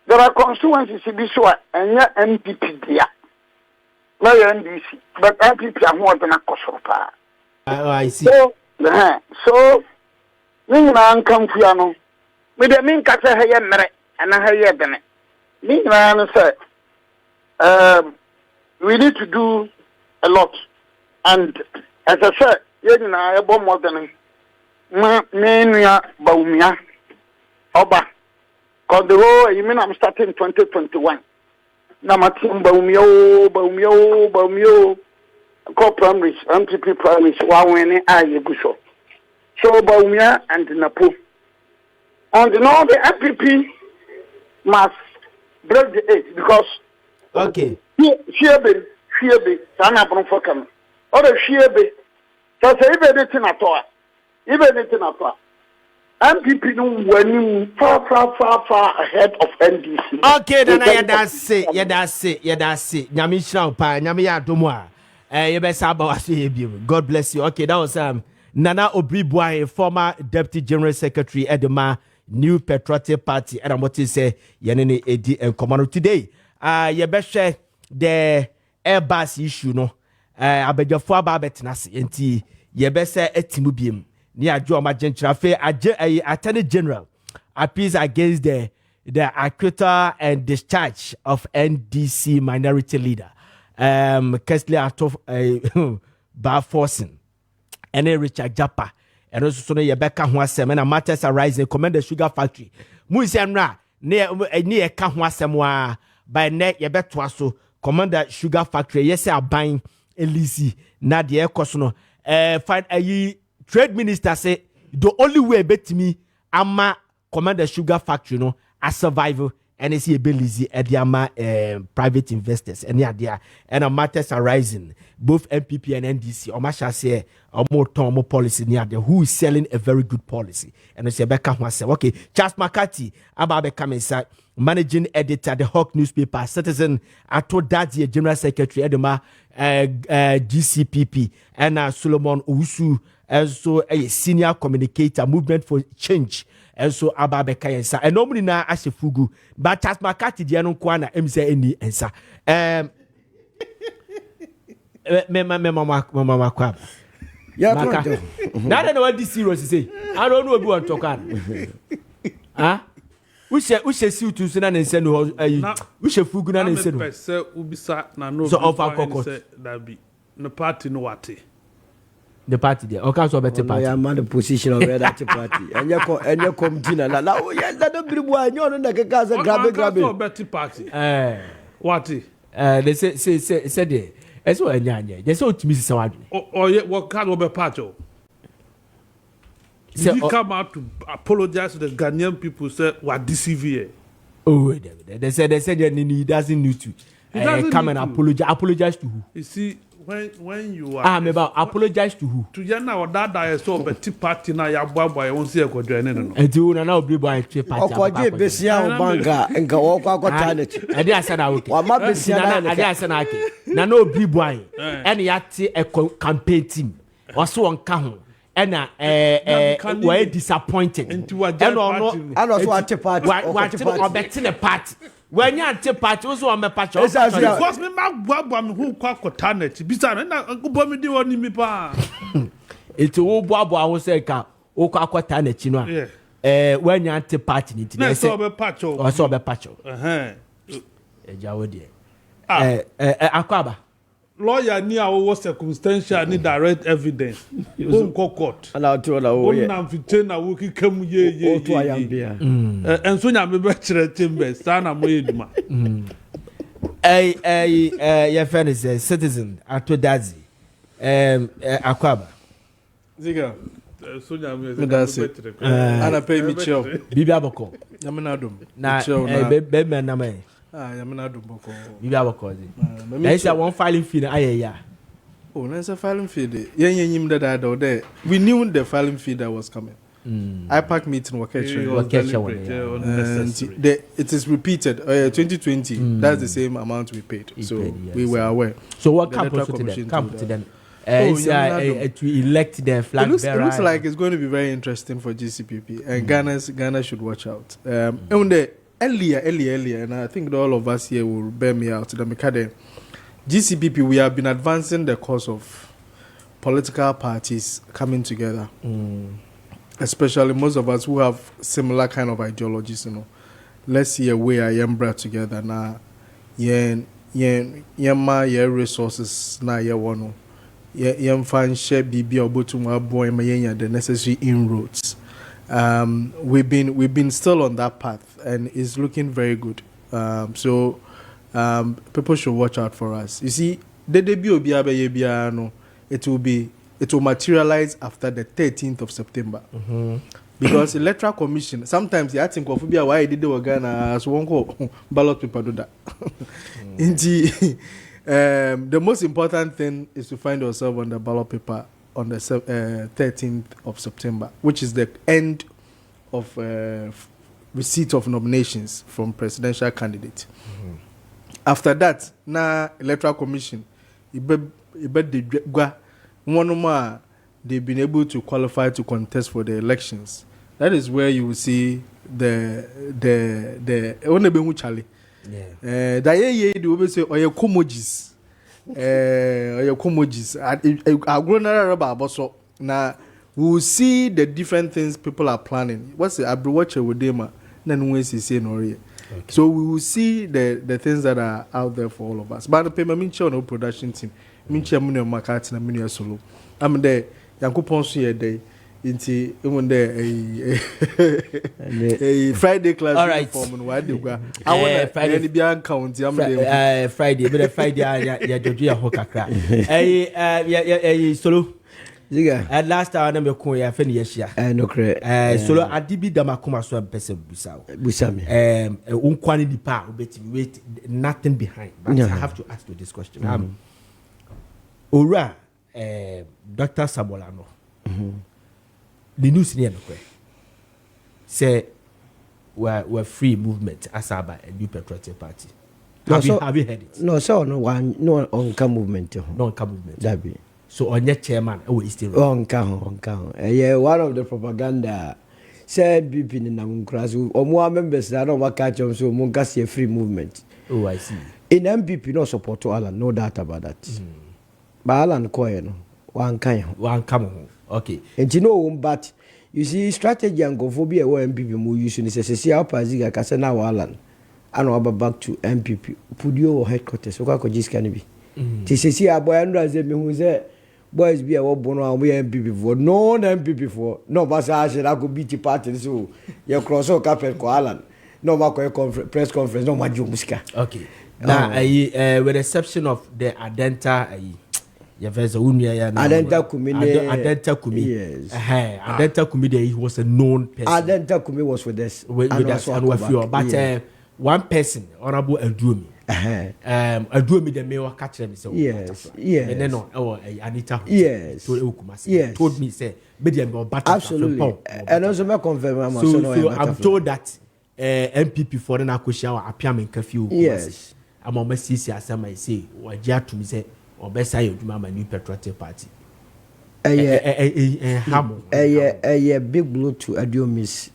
F: There are constituencies in this one and MPP there, not NDC, but MPP are more than a Kosopa.
B: I see.
F: So, Nina come Fiano, with the mean catcher here and I hear them. Nina said, we need to do a lot, and as I said, you know, I have more than Mania Baumia Oba. Because the whole, you mean I'm starting 2021. Namatim Baumio, co primaries, MPP primaries, Wawene, Ayegusho. So Baumia and Napo. And now the MPP must break the eight because.
B: Okay.
F: Fear Sana Bronfocam. Or the Shiebe. So say even anything at all. MPP winning far ahead of NDC.
B: Okay, then that's it. Nyamisha pa, nyamiya domwa. Yebesa ba wasi God bless you. Okay, that was Nana Obribwa, former Deputy General Secretary at the New Patriotic Party. And I'm what to say, Yanene Edi and Commando today. Yebeshe the Airbus issue no abedjafo aba betenase enti yebese etimu biem ni adwo ma gentrafe attorney general appeals against the acquittal and discharge of NDC minority leader Kessben Atof Barforsen and Richard Japa and also so yebeka ho asem na matters arising commend the sugar factory mu nra ne e ka ho asem wa by ne yebeto aso Commander Sugar Factory, yes, I buying Elisi, Nadia Kosono. Find a trade minister say the only way bet me, Ama Commander Sugar Factory, no, a survival, and it's a Belize at the Ama private investors, and yeah, there, and a matters arising, both MPP and NDC, or Masha say, or more Tomo policy near there, who is selling a very good policy. And I say, Becca was okay, Charles McCarthy, about becoming inside. Managing editor, the Hawk newspaper, citizen, I told that the general secretary, Edema, GCPP, and Solomon Usu, and so a senior communicator, movement for change, and so Ababeka Yensa. And normally now as a fugu, but as Makati, the Anokwana, MZNE, and sa. Mama Kwab.
C: Yeah,
B: now I know what this serious say. I don't know what you want to talk. Huh? We should see to send and send we should fuguna and send.
G: Ubisa na no.
B: So offer cocoa.
G: That be the party no wate.
B: The party there. Okay, so better party.
C: I am the position of that party. And you come dinner. Now, yes, that don't be one. You're not like a gas and grab it.
G: Better party. Wate.
B: They say there. That's what I know. They say to Mrs. Sawadi.
G: Oh, yeah, what kind of a party? Did he come out to apologize to the Ghanaian people? Say what DCV?
B: Oh, wait, they said he doesn't need to come and apologize. Apologize to who?
G: You see, when you are
B: about apologize to who?
G: to Yana or that I saw a tea party now. Ya boy, I won't see a good joining.
B: And you now be by a trip party.
C: Okoje besia banga enga wokwa kwata na chi.
B: I did say that okay.
C: Wa ma besia na
B: I did say that okay. Na no be boy. And yati a campaign team. Also on kahun. And were disappointed. And
C: also at party.
B: What betting a party. When you at party, also on my patch.
G: Because me ma who quack cotanity. Bizarre, and go bomb me on me pa.
B: It's all bobo. I was saying, O quatanity, you know. When you at party,
G: I saw a patch or
B: saw a patch. Jawadi. Aquaba.
G: Lawyer near our circumstantial need direct evidence. Court.
C: And I'll tell you,
G: I'm fitting a wookie come ye. And soon I'm a better timber, son. I'm waiting.
B: Your friend is a citizen at Dazi. Aquaba.
G: Ziega. Soon I'm
H: and I pay me chill.
B: Bibiaboko.
H: Yamanadum.
B: Now, bedman name.
H: Yamanadum.
B: Bibiaboko. There is a one filing fee.
H: Oh, there's a filing fee. Yen that I do there. We knew the filing fee that was coming. I pack meeting it is repeated 2020 that's the same amount we paid, so we were aware.
B: So what comes to them? To elect the flag bearer.
H: It looks like it's going to be very interesting for GCPP, and Ghana should watch out. And earlier, and I think all of us here will bear me out. The GCPP, we have been advancing the cause of political parties coming together. Especially most of us who have similar kind of ideologies, you know. Let's see a way I am brought together now. My resources now one. Fan share BB or Botum boy the necessary inroads. We've been still on that path, and it's looking very good. So people should watch out for us. You see, the debut it will materialize after the 13th of September. Because electoral commission, sometimes you think of why did they Ghana as one ballot paper do that. The most important thing is to find yourself on the ballot paper on the 13th of September, which is the end of receipt of nominations from presidential candidates. After that, now electoral commission, one more, they've been able to qualify to contest for the elections. That is where you will see the Charlie. The they will say oye komojis. I've grown about so now we will see the different things people are planning. What's the Abri Watcher with them? Then we see no. So we will see the things that are out there for all of us. But the payment no production team. Mincha Makati na mini solo. I'm there. Yankupon suye day. Inti a Friday class.
B: All right.
H: I want Friday be county. I'm there.
B: Friday, but Friday ya Georgia Hokakra. Solo.
C: Ziega.
B: At last time I'm going to finish ya.
C: No cre.
B: Solo adibi damakuma so person busao.
C: Busami.
B: Unkwani di pa wait nothing behind. But I have to ask you this question. Ora Dr. Sabolano. The news near say we're free movement Asaba a new patriotic party. Have you heard it?
C: No, so no on movement.
B: No movement.
C: That be.
B: So on your chairman, is still
C: on count. Yeah, one of the propaganda said BP in Namukras or more members I don't want catch them so Munkasi a free movement.
B: Oh, I see.
C: In MPP no support to Alan, no doubt about that. But Alan Cohen, one come. Okay. And you know, but you see, strategy and gophobia or MPP more using is a CCR Ziega Casana Alan. I know about back to MPP. Pudio headquarters, so what this can be? TCC boy and Razem who said, boys be a bono and we MPP for no MPP for no passage. I could beat the party so your cross or capel ko Alan. No press conference, no Majumuska.
B: Okay. Now, with the exception of the Adenta Yeveza Unia ya
C: Adenta Kumi.
B: Adenta Kumi.
C: Yes.
B: Adenta Kumi, he was a known person.
C: Adenta Kumi was with us.
B: With us and with you. But one person, Honorable Adumi. Adumi the mayor catch them.
C: Yes.
B: And then Anita.
C: Yes.
B: Told me say,
C: absolutely. And also me confirm.
B: So I'm told that MPP for the Nakusha appear in curfew.
C: Yes.
B: I'm on my CC as I say, or Jia to me say, or best I do my new patriotic party.
C: A big blow to Adiomi's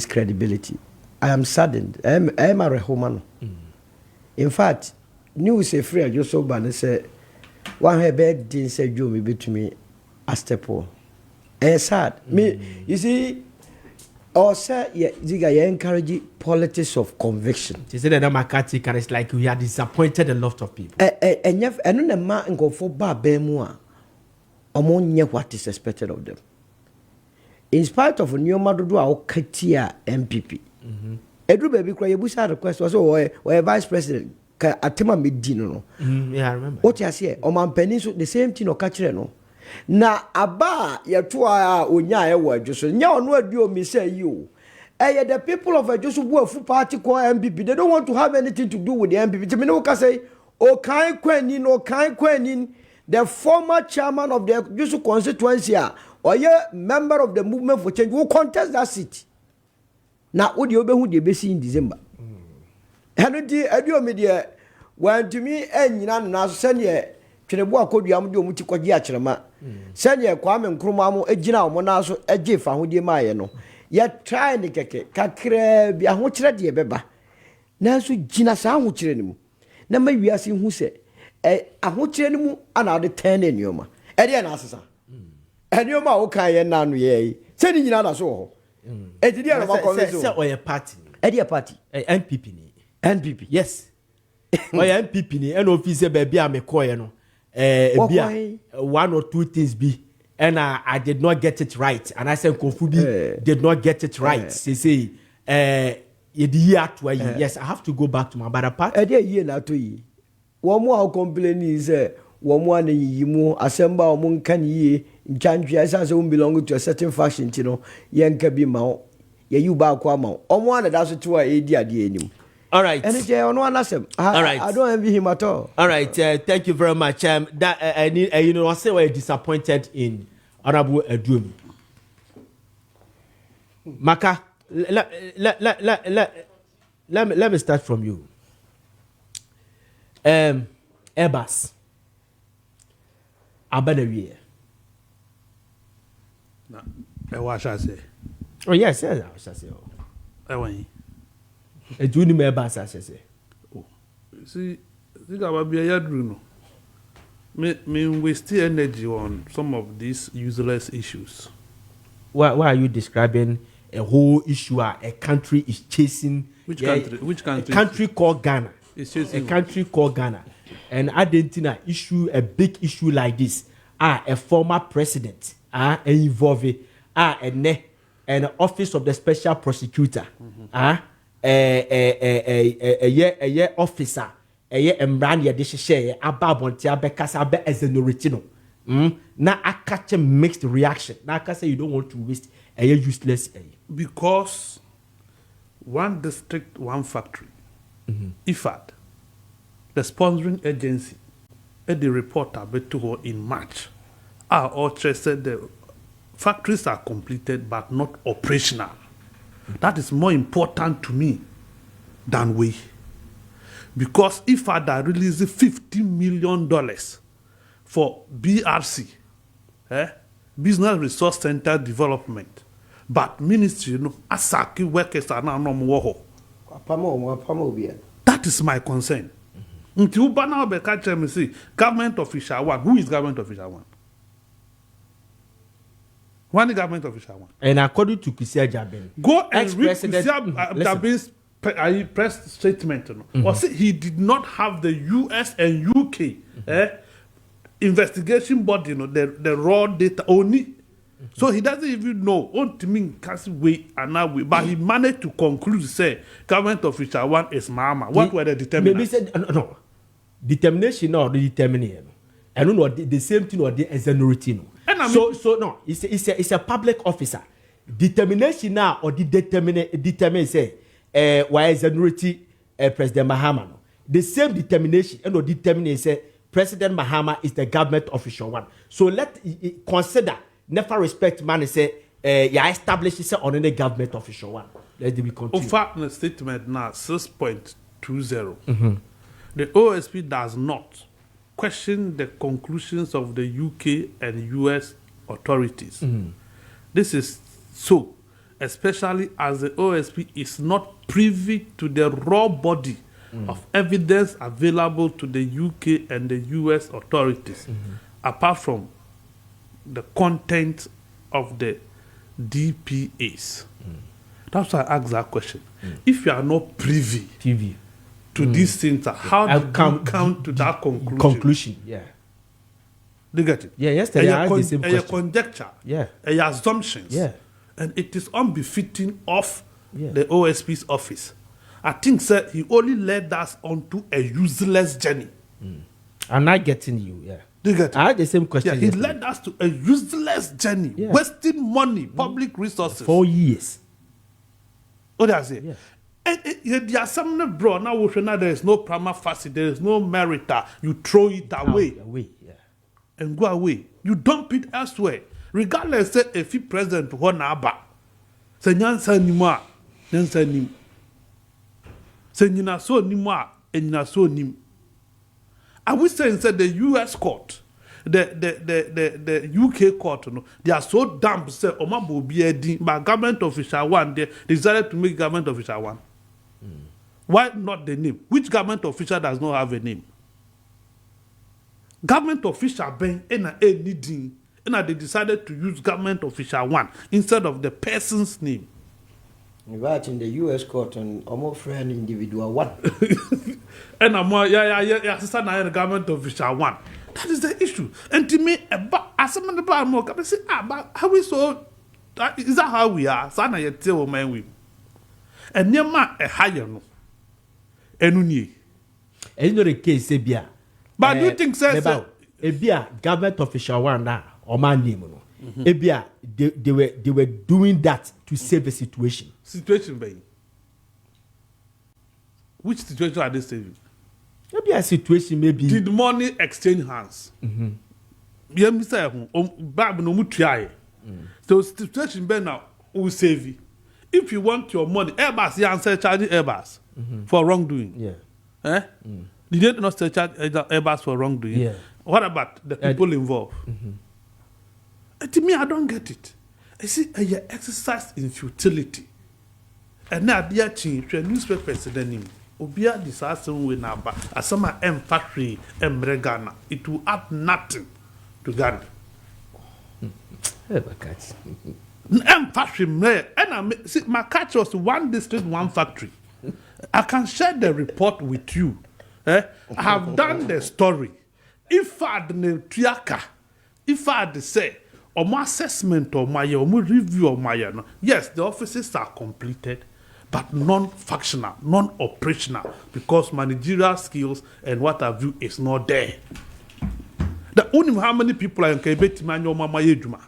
C: credibility. I am saddened. I am a Rehomano. In fact, news a free just so bad say one her bed didn't say Joe me between me a step on. And sad. Me, you see. Or say, Ziega, you encourage politics of conviction.
B: She said that Maakye and it's like we are disappointed a lot of people.
C: And yet, I know the man go for Barbemua among what is expected of them. In spite of a new mother do our Katia MPP. Edru baby cry, you had a request was or vice president. Atema Medino.
B: Yeah, I remember.
C: What you say, Oman Peninsula, the same thing or catch no. Na aba ya tuwa onya ewa Joso nya onu aduo mi say you the people of Joso bu afu party ko MPP they don't want to have anything to do with the MPP me no ka say Okan Kwanin the former chairman of the Joso constituency oye member of the movement for change will contest that seat na wo de obehu de be see in December di aduo mi de wan to me anyina na so ne Twebo akodua mu de omuti kwaji akyerema sanye Kwame Nkrumah mu egina omo na so eje fa hodie maaye no ye try ne keke kakra bi ahokyere de beba na so gina sa ahokyere ne mu na ma wiase hu se ahokyere ne mu ana de ten ne nioma e de na asesa enioma wo kan ye na no ye se ni nyina na so ho e de na ma ko
B: so se oye party
C: e de party
B: NPP ni
C: NPP
B: yes oye NPP ni en office baby amekoye no one or two things be and I did not get it right and I said Kofi did not get it right say yes I have to go back to my brother part
C: year na to yi one more complaining is one one yimu assemble omun kan yi nchanjua say we belong to a certain faction you know yenka bi ma ye you ba kwa ma omo na that so to a edi ade enim.
B: All right.
C: And all right. I don't envy him at all.
B: All right. Thank you very much. That I say we're disappointed in Honorable Adumi. Maka, let me start from you. Airbus. Abanawiye.
G: No. What shall I say?
B: Oh yes, I shall say. A junior member, as I say.
G: Oh, see, about be a yadruno. Me waste energy on some of these useless issues.
B: Why are you describing a whole issue? A country is chasing.
G: Which country? Which country?
B: A country called Ghana.
G: It's chasing.
B: A country called Ghana. And Argentina issue a big issue like this. A former president. Involved. An office of the special prosecutor. A officer, Emran Yadisha, Ababonti, Abekasa, Ezenoricino. Now I catch a mixed reaction. Now I say you don't want to waste a useless.
G: Because one district, one factory, IFAD, the sponsoring agency, the reporter, in March, are all said the factories are completed but not operational. That is more important to me than we. Because if I release $50 million for BRC, Business Resource Center Development, but ministry, Asaki workers are now no more. That is my concern. Until Bana Beka me say, government official one. Who is government official one? One government official one.
B: And according to Kisia Jabin,
G: go and read Kisia Jabin's press statement. Or say he did not have the US and UK investigation body, the raw data only. So he doesn't even know. But he managed to conclude, say, government official one is Mama. What were the determinants?
B: Maybe said no. Determination or the determination. I don't know the same thing or the exonerate no. So no, it's a public officer. Determination now or the determine say why exonerate President Mahama no. The same determination and or determine say President Mahama is the government official one. So let consider never respect man say yeah establish say on the government official one. Let me continue.
G: Offer the statement now 6.20. The OSP does not question the conclusions of the UK and US authorities. This is so, especially as the OSP is not privy to the raw body of evidence available to the UK and the US authorities, apart from the content of the DPAs. That's why I asked that question. If you are not privy to these things, how do you come to that conclusion?
B: Yeah.
G: Do you get it?
B: Yeah, yesterday I asked the same question.
G: Conjecture.
B: Yeah.
G: Assumptions.
B: Yeah.
G: And it is unbefitting of
B: Yeah.
G: the OSP's office. I think, sir, he only led us onto a useless journey.
B: I'm not getting you, yeah.
G: Do you get it?
B: I had the same question.
G: Yeah, he
B: yesterday.
G: led us to a useless journey,
B: Yeah.
G: wasting money, public resources.
B: 4 years.
G: What does it?
B: Yeah.
G: And there are some bro now there is no prima facie, there is no merita. You throw it away
B: Yeah.
G: and go away. You dump it elsewhere. Regardless say if you president who na ba. Say nyansa ni mo a, nyansa ni. Say nyina so ni mo a, nyina so ni. I would say inside the US court, the UK court, no, they are so dumb. Say, Omabo be but government official one, they decided to make government official one. Why not the name? Which government official does not have a name? Government official ben needing, and they decided to use government official one instead of the person's name.
I: Right in the US court and almost friend individual one.
G: And I'm assistant the government official one. That is the issue. And to me, as someone about more, I say, but how we so is that how we are? Sana yet tell man we. And near ma a higher no. Enuni.
B: And you know the case, Ebia.
G: But do you think, sir?
B: Ebia, government official one now, or my name, no. Ebia, they were doing that to save the situation.
G: Situation, baby. Which situation are they saving?
B: Maybe a situation, maybe.
G: Did money exchange hands? Yeah, Mr. Bab no mutuai. So situation ben now will save you. If you want your money, Airbus, you answer charging Airbus for wrongdoing.
B: Yeah.
G: Eh? You did not charge Airbus for wrongdoing.
B: Yeah.
G: What about the people involved? To me, I don't get it. I see a exercise in futility. And now they are changing newspapers then Obia disaster we now but as some factory Ghana, it will add nothing to Ghana. Factory and I see my catch was one district, one factory. I can share the report with you. I have done the story. If I had say or my assessment or my review of my yes, the offices are completed, but non-functional, non-operational, because managerial skills and what have you is not there. The only how many people are in Quebec manual mama yeduma.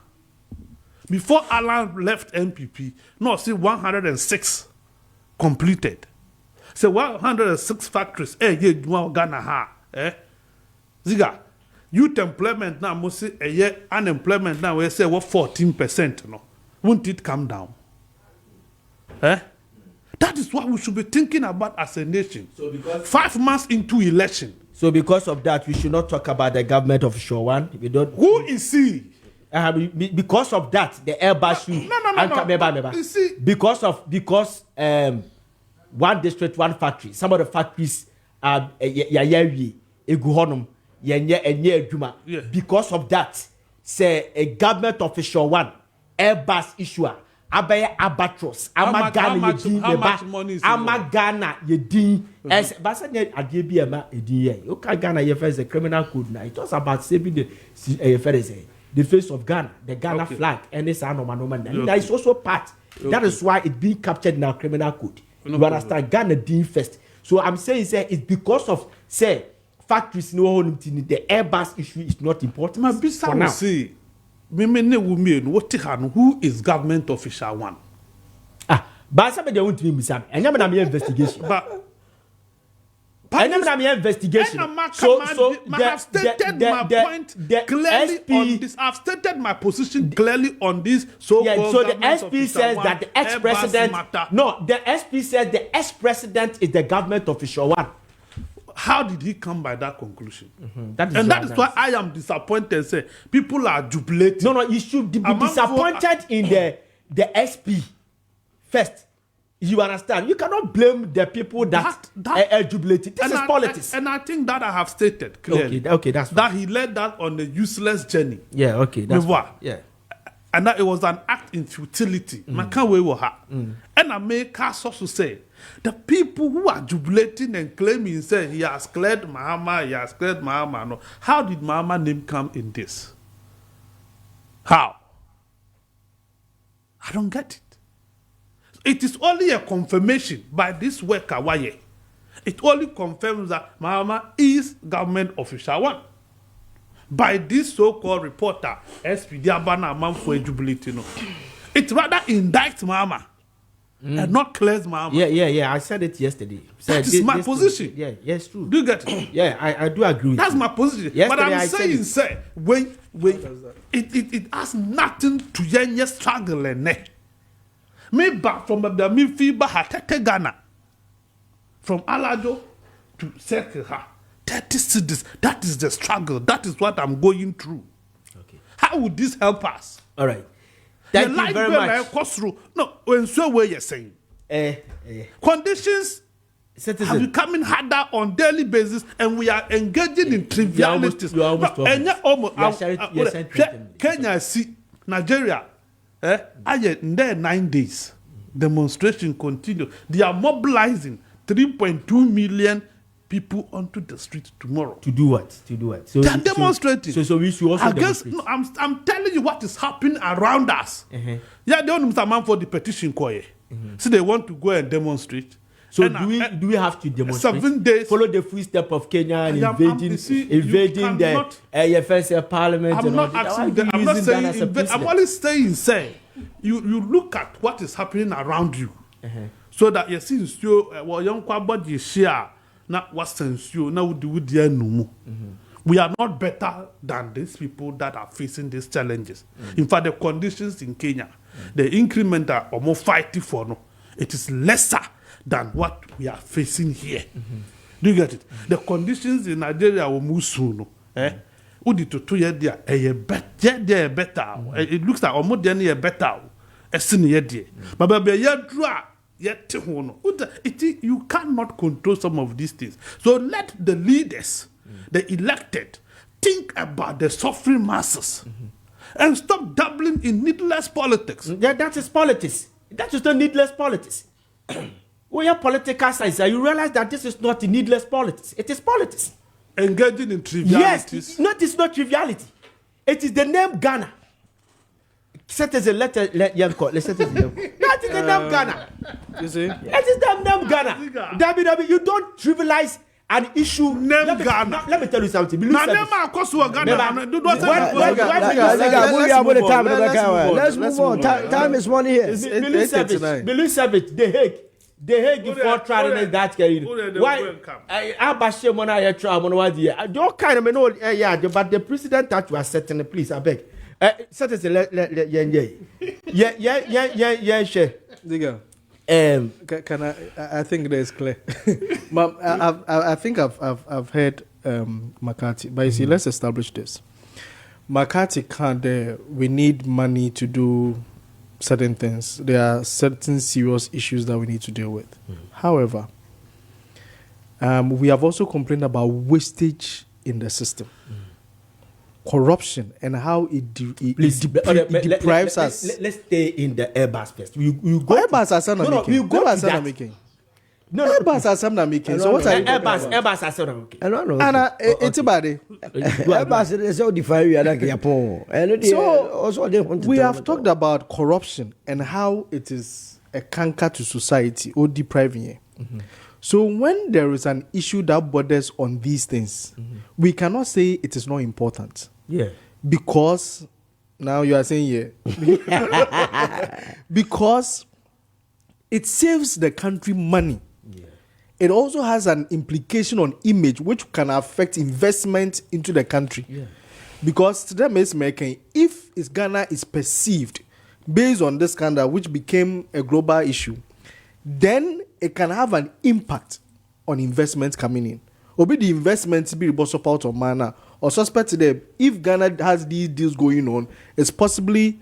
G: Before Alan left NPP, no, see 106 completed. So 106 factories, Ghana ha, Ziega. Youth employment now must say a year unemployment now we say what 14%, no. Won't it come down? That is what we should be thinking about as a nation. So because 5 months into election.
B: So because of that, we should not talk about the government official one. We don't.
G: Who is he?
B: Because of that, the Airbus.
G: No. You see,
B: because one district, one factory. Some of the factories because of that, say a government official one Airbus issuer. Abaya Abatros, Amagana,
G: money is
B: Amagana, Yedin, as Bassania Adibiama, Edie. You can Ghana, you face the criminal code now. It was about saving the face of Ghana, the Ghana flag, and this anomaly. That is also part. That is why it's being captured in our criminal code. You understand? Ghana being first. So I'm saying, say, it's because of, say, factories no the Airbus issue is not important.
G: My business will say, who is government official one?
B: But somebody won't be missing. And I'm an investigation.
G: But
B: I never investigation.
G: So I have stated my point clearly on this. I've stated my position clearly on this. So
B: the SP says that the ex-president. No, the SP says the ex-president is the government official one.
G: How did he come by that conclusion?
B: That is
G: why I am disappointed. Say people are jubilating.
B: No, you should be disappointed in the SP first. You understand? You cannot blame the people that are jubilating. This is politics.
G: And I think that I have stated clearly.
B: Okay, that's fine.
G: That he led that on a useless journey.
B: Yeah, okay, that's fine. Yeah.
G: And that it was an act in futility. I can't wait with her. And I make us also say, the people who are jubilating and claiming, say, he has cleared Mahama, no. How did Mahama name come in this? How? I don't get it. It is only a confirmation by this worker, Waye. It only confirms that Mahama is government official one. By this so-called reporter, SPD Abana Amamfo Jubility, no. It rather indicts Mahama and not clears Mahama.
B: Yeah. I said it yesterday.
G: That is my position.
B: Yeah, it's true.
G: Do you get it?
B: Yeah, I do agree with
G: That's
B: you.
G: my position.
B: Yesterday
G: but I'm
B: I
G: saying, say, when it has nothing to yenye struggle and me back from the Mifiba Hatete Ghana, from Alado to Sekeha, 30 cities. That is the struggle. That is what I'm going through.
B: Okay.
G: How would this help us?
B: All right. Thank you very much.
G: No, when so where you're saying conditions are becoming harder on daily basis, and we are engaging in trivialities. Kenya, see Nigeria. In there 9 days, demonstration continue. They are mobilizing 3.2 million people onto the street tomorrow.
B: To do what? So
G: they are demonstrating.
B: So we should also demonstrate.
G: No, I'm telling you what is happening around us. Yeah, they don't Mr. Man for the petition call. So they want to go and demonstrate.
B: So and do we have to demonstrate?
G: 7 days.
B: Follow the footsteps of Kenya and invading the AFS parliament.
G: I'm I'm only saying, you look at what is happening around you, so that you see young body share not what sense you now do no. We are not better than these people that are facing these challenges. In fact, the conditions in Kenya, the increment are almost fighting for no. It is lesser than what we are facing here. Do you get it? The conditions in Nigeria will move soon. Udi to 2 years there, better. It looks like almost then better. But you cannot control some of these things. So let the leaders, the elected, think about the suffering masses and stop dabbling in needless politics.
B: That is politics. That is not needless politics. When you're political science, you realize that this is not needless politics. It is politics.
G: Engaging in trivialities.
B: Yes, it's not triviality. It is the name Ghana. Set as a letter, that is the name Ghana.
H: You see?
B: It is the name Ghana. You don't trivialize an issue.
G: Ghana.
B: Let me tell you something.
I: Let's move on. Time is money here.
B: Believe Savage, The Hague for trying that carry. Why? I when I try on one year. Don't kind of know, but the president that you are setting, please, I beg. Set as a yeah,
H: Ziega. Can I think that is clear. But I think I've heard Maakye, but you see, let's establish this. Maakye can't. We need money to do certain things. There are certain serious issues that we need to deal with. However, we have also complained about wastage in the system, corruption, and how it deprives us.
B: Let's stay in the Airbus first. We go
H: Airbus are some making. Airbus are some making. So what are you
B: Airbus are some making?
H: And it's about it.
I: Airbus is so defined. So
H: we have talked about corruption and how it is a canker to society or depriving it. So when there is an issue that borders on these things, we cannot say it is not important.
B: Yeah.
H: Because now you are saying because it saves the country money. Yeah. It also has an implication on image which can affect investment into the country. Yeah. Because to them is making, if Ghana is perceived based on this scandal which became a global issue, then it can have an impact on investment coming in. Or be the investment be able support or manner or suspect today if Ghana has these deals going on, it's possibly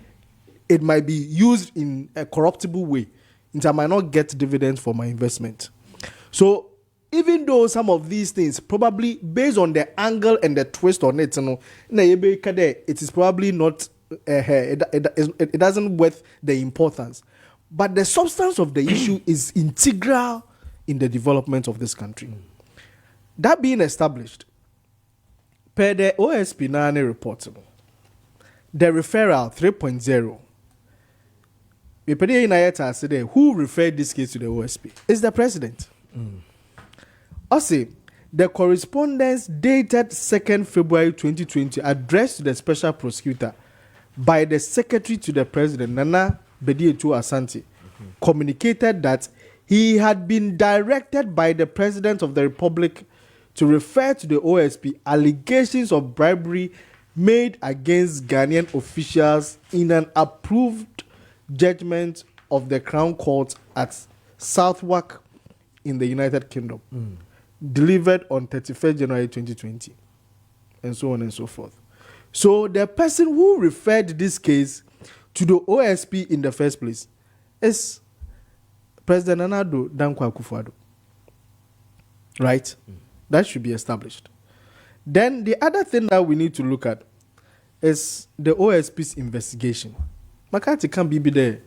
H: it might be used in a corruptible way. I might not get dividends for my investment. So even though some of these things probably based on the angle and the twist on it, it is probably not it doesn't worth the importance. But the substance of the issue is integral in the development of this country. That being established, per the OSP Nane report, the referral 3.0, who referred this case to the OSP? Is the president. Also, the correspondence dated 2nd February 2020 addressed to the special prosecutor by the secretary to the president, Nana Bedietu Asante, communicated that he had been directed by the president of the republic to refer to the OSP allegations of bribery made against Ghanaian officials in an approved judgment of the Crown Court at Southwark in the United Kingdom, delivered on 31st January 2020, and so on and so forth. So the person who referred this case to the OSP in the first place is President Nana Dankwa Akufo-Addo. Right? That should be established. Then the other thing that we need to look at is the OSP's investigation. McCarthy can't be there.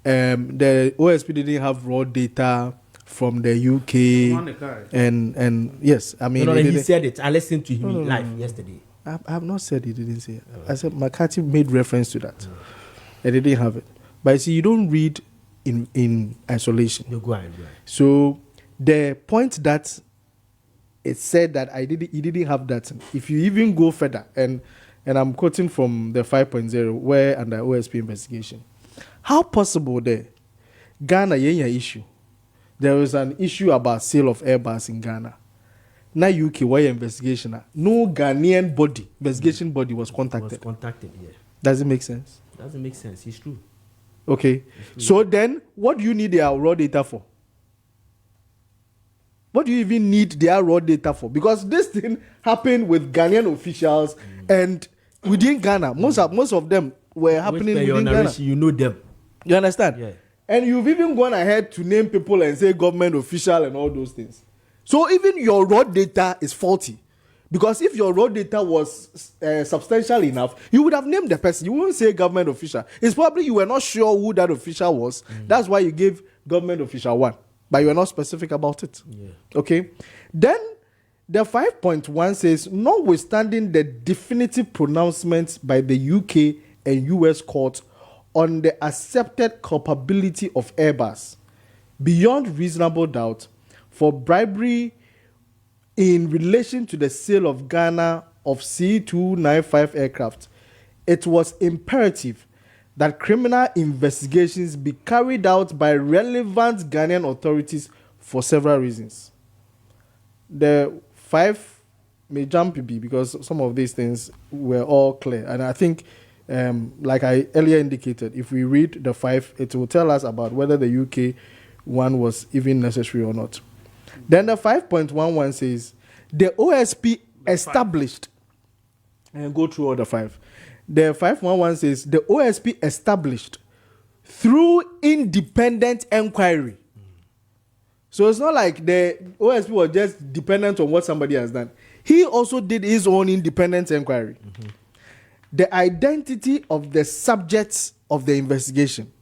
H: The OSP didn't have raw data from the UK and yes, I mean
B: he said it. I listened to him live yesterday.
H: I have not said he didn't say it. I said McCarthy made reference to that. They didn't have it. But you see, you don't read in isolation.
B: You go ahead.
H: So the point that it said that he didn't have that. If you even go further, and I'm quoting from the 5.0 where under OSP investigation, how possible there Ghana issue? There was an issue about sale of Airbus in Ghana. Now UK why investigation? No Ghanaian investigation body was contacted.
B: Yeah.
H: Does it make sense?
B: Doesn't make sense. It's true.
H: Okay. It's true. So then, what do you need their raw data for? What do you even need their raw data for? Because this thing happened with Ghanaian officials and within Ghana. Most of them were happening within Ghana.
B: You know them.
H: You understand?
B: Yeah.
H: And you've even gone ahead to name people and say government official and all those things. So even your raw data is faulty. Because if your raw data was substantial enough, you would have named the person. You wouldn't say government official. It's probably you were not sure who that official was. That's why you gave government official 1. But you are not specific about it. Yeah. Okay? Then the 5.1 says, notwithstanding the definitive pronouncements by the UK and US courts on the accepted culpability of Airbus, beyond reasonable doubt, for bribery in relation to the sale of Ghana of C-295 aircraft, it was imperative that criminal investigations be carried out by relevant Ghanaian authorities for several reasons. The 5 may jump because some of these things were all clear. And I think, like I earlier indicated, if we read the 5, it will tell us about whether the UK one was even necessary or not. Then the 5.11 says, the OSP established, and go through all the 5. The 5.11 says, the OSP established through independent inquiry. So it's not like the OSP was just dependent on what somebody has done. He also did his own independent inquiry. The identity of the subjects of the investigation.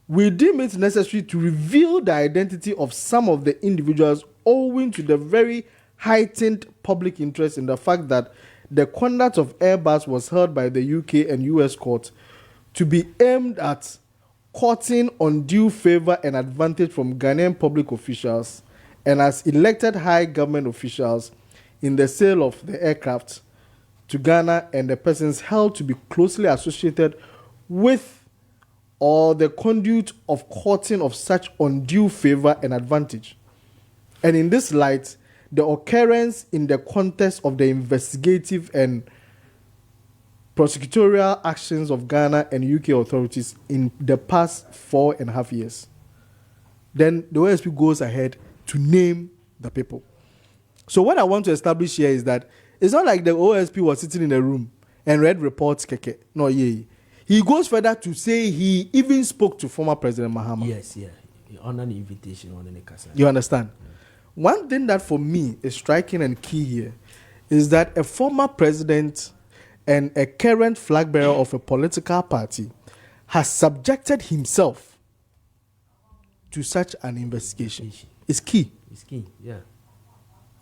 H: We deem it necessary to reveal the identity of some of the individuals owing to the very heightened public interest in the fact that the conduct of Airbus was held by the UK and US courts to be aimed at courting undue favor and advantage from Ghanaian public officials and as elected high government officials in the sale of the aircraft to Ghana and the persons held to be closely associated with or the conduit of courting of such undue favor and advantage. And in this light, the occurrence in the context of the investigative and prosecutorial actions of Ghana and UK authorities in the past 4.5 years. Then the OSP goes ahead to name the people. So what I want to establish here is that it's not like the OSP was sitting in a room and read reports, keke. No, yeah. He goes further to say he even spoke to former President Mahama.
B: Yes, yeah. On an invitation on the Kasa.
H: You understand? Yeah. One thing that for me is striking and key here is that a former president and a current flag bearer of a political party has subjected himself to such an investigation. It's key.
B: It's key, yeah.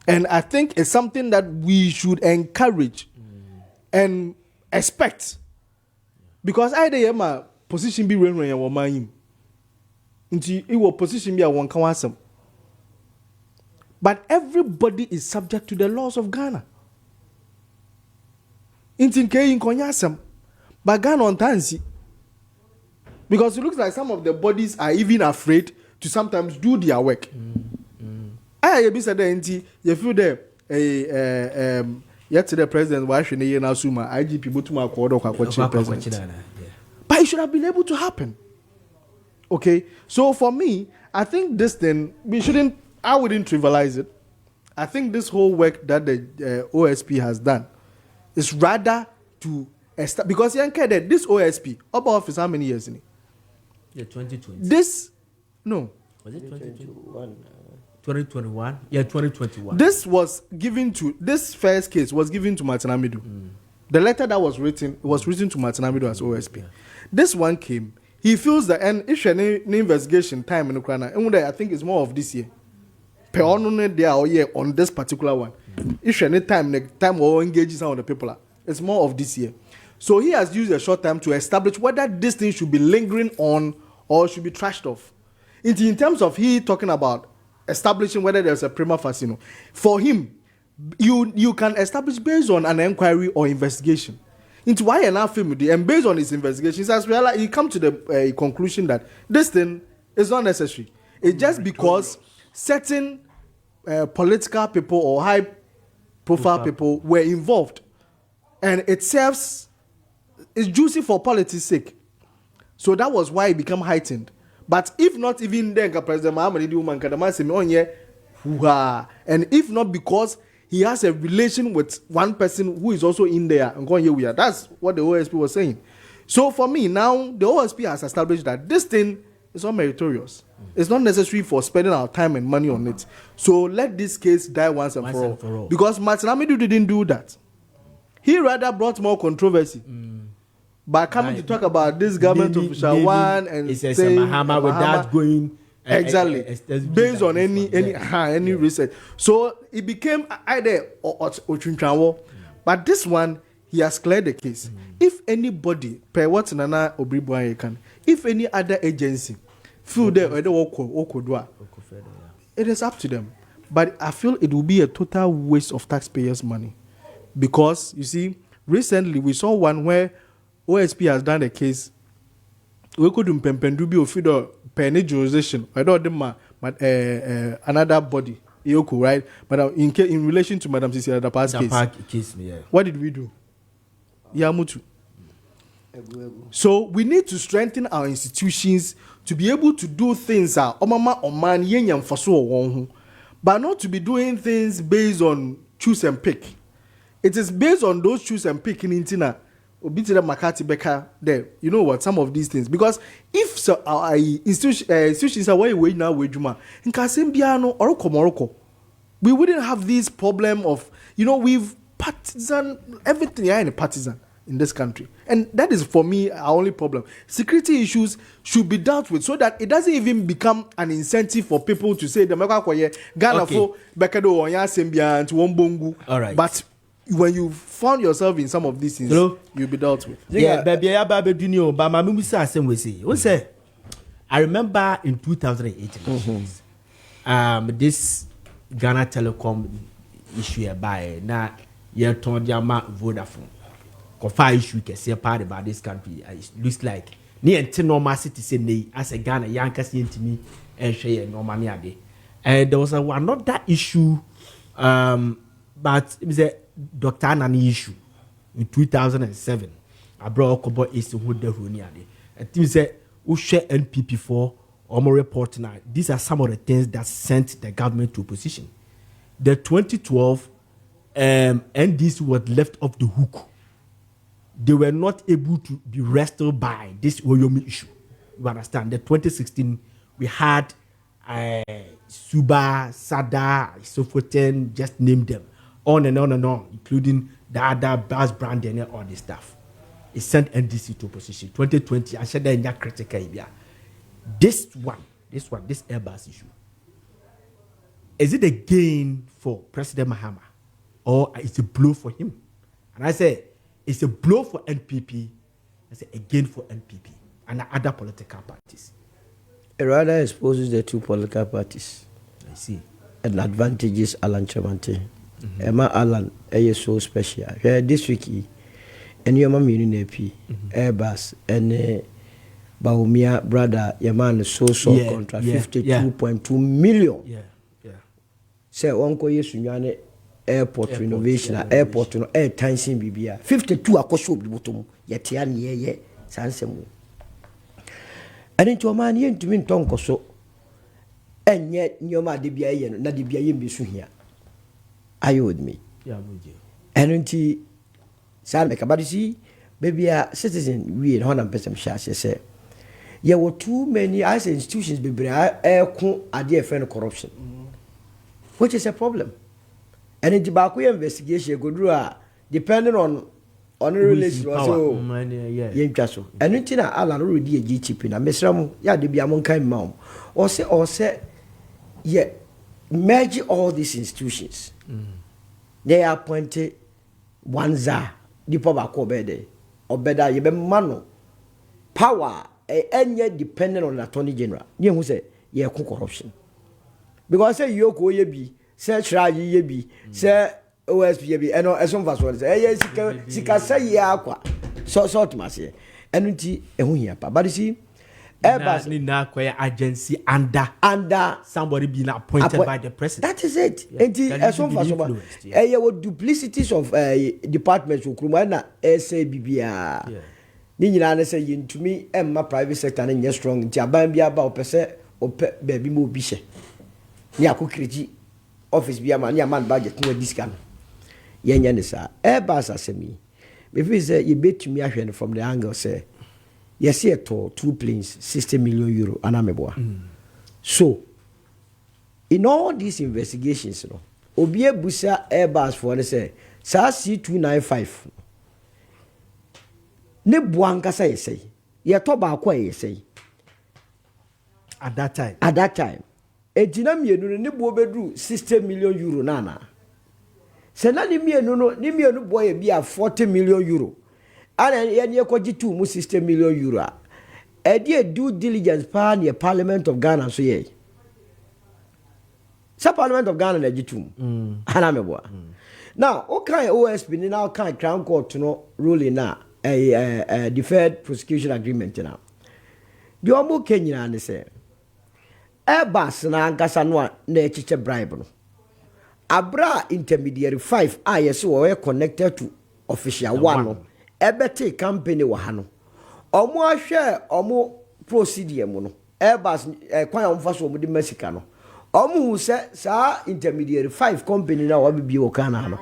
H: And I think it's something that we should encourage and expect. Because I dey my position be when you want him. Until it will position be a one kawasam. But everybody is subject to the laws of Ghana. Intin ke in konyasam. But Ghana on tansi. Because it looks like some of the bodies are even afraid to sometimes do their work. I be said that you feel there yet the president why should you now suma IGP butuma akwodo kwakwachi president. But it should have been able to happen. Okay? So for me, I think this thing I wouldn't trivialize it. I think this whole work that the OSP has done is rather to because you can that this OSP up office how many years in it?
B: Yeah, 2020.
H: This no.
B: Was it 2021? 2021? Yeah, 2021.
H: This first case was given to Martin Amidu. The letter that was written to Martin Amidu as OSP. Yeah. This one came. He feels that and issue an investigation time in Ukraine. And I think it's more of this year. Per on this particular one. Issue any time or engage some of the people. It's more of this year. So he has used a short time to establish whether this thing should be lingering on or should be trashed off. In terms of he talking about establishing whether there's a prima facie, for him, you can establish based on an inquiry or investigation. Into why an film and based on his investigations, as well, he come to the conclusion that this thing is not necessary. It's just because certain political people or high-profile people were involved, and it serves. It's juicy for politics' sake. So that was why it became heightened. But if not even then, President Mahamed and if not because he has a relation with one person who is also in there and going here, that's what the OSP was saying. So for me, now the OSP has established that this thing is not meritorious. It's not necessary for spending our time and money on it. So let this case die once and for all. Because Martin Amidu didn't do that. He rather brought more controversy. But coming to talk about this government official one and
B: saying Mahama without going
H: exactly based on any research. So it became either or but this one he has cleared the case. If anybody per what Nana Obribuaye can, if any other agency feel there it is up to them. But I feel it will be a total waste of taxpayers' money because you see recently we saw one where OSP has done a case. We could do Pempendubi or Fido Penny jurisdiction. I don't know another body, Ioku, right? But in relation to Madam Cecilia Dapa's case, yeah. What did we do? Yamutu. So we need to strengthen our institutions to be able to do things but not to be doing things based on choose and pick. It is based on those choose and pick in Intina. There, you know what? Some of these things, because if institutions are way now, we wouldn't have this problem of we've partisan everything in a partisan in this country, and that is for me our only problem. Security issues should be dealt with so that it doesn't even become an incentive for people to say the Ghana for Bekado
B: all right,
H: but when you found yourself in some of these things, you'll be dealt with.
B: Yeah, baby, I baby, do you know? But my mummy says, "Same way, say, what's say? I remember in 2018, this Ghana Telecom issue by now you told Yama Vodafone. Kofi issue can say part about this country. It looks like near normal citizen as a Ghana Yankees into me and share no money a day. And there was another issue, but it was a Dr. Anani issue in 2007. I brought Kobo East who the Runia. And things that who share NPP for or more report now. These are some of the things that sent the government to opposition. The 2012 NDC was left off the hook. They were not able to be wrestled by this Oyomi issue. You understand? The 2016 we had Suba, Sada, Sofoten, just name them, on and on and on, including the other Bas brand and all this stuff. It sent NDC to opposition. 2020, I said that critical. This Airbus issue, is it a gain for President Mahama or is it a blow for him? And I say it's a blow for NPP. I say a gain for NPP and other political parties.
I: It rather exposes the two political parties.
B: I see.
I: And advantages Alan Chamante. Emma Alan is so special. This week, and your mom in AP, Airbus, and Baumia brother, your man is so contract 52.2 million.
B: Yeah.
I: Say, Uncle Yesunyane airport renovation, airport, air Tansin Bibia. 52 a cost of the bottom, yet ye, Sansemo. And into a man yen to mean Tonko so, and yet your ma debia yen, not debia yen be soon here. Are you with me?
B: Yeah, with you.
I: And until San Mekabadisi, baby, a citizen, we in 100% shall say. There were too many as institutions, baby, a dear friend of corruption, which is a problem. And in the Baku investigation, go through depending on the relation also. And until Alan already a GTP, and Miss Ram, ya de be among kind mom, or say, yeah, merge all these institutions. They are appointed one za, the Pabako Bede, or better, you be mano power. And yet dependent on the Attorney General. You who say, yeah, corruption. Because say you go ye be, say Shraji ye be, say OSP ye be, and as some of us will say, yes, she can say, yeah, sort must say, and until a here. But you see, Airbus
B: need not acquire agency under somebody being appointed by the president.
I: That is it. And as some of us, there were duplicities of departments who Krumana, SABBR. Nina say yin to me and my private sector and yes strong Jabambia about per se or baby mo bishe. Nia kukriji office be a man budget no discount. Yen yanisa Airbus as me. If we say you bet to me from the angle say yes here to 2 planes 60 million euro anameboa. So in all these investigations Obie Busa Airbus for the say C295 ne buanka say ye to ba kwa ye say
B: at that time ejina mienu
I: ne bu obedru 60 million euro nana se na ne mienu boy bi a 40 million euro ana ye ne kwaji tu mu 60 million euro e dey due diligence pa ne Parliament of Ghana so ye sa Parliament of Ghana na jitu ana meboa now okay OSP ni now kan Crown Court no ruling na a deferred prosecution agreement now. The Omo Kenyan say Airbus na ankasa no na echiche bribe no. Abra intermediary 5 IS were connected to official 1 no. Ebete company wa ha no. Omo ahwe omo procedure mu no. Airbus kwan omfa so omo di Mexico no. Omo hu se sa intermediary 5 company na wa bibi wo kana no.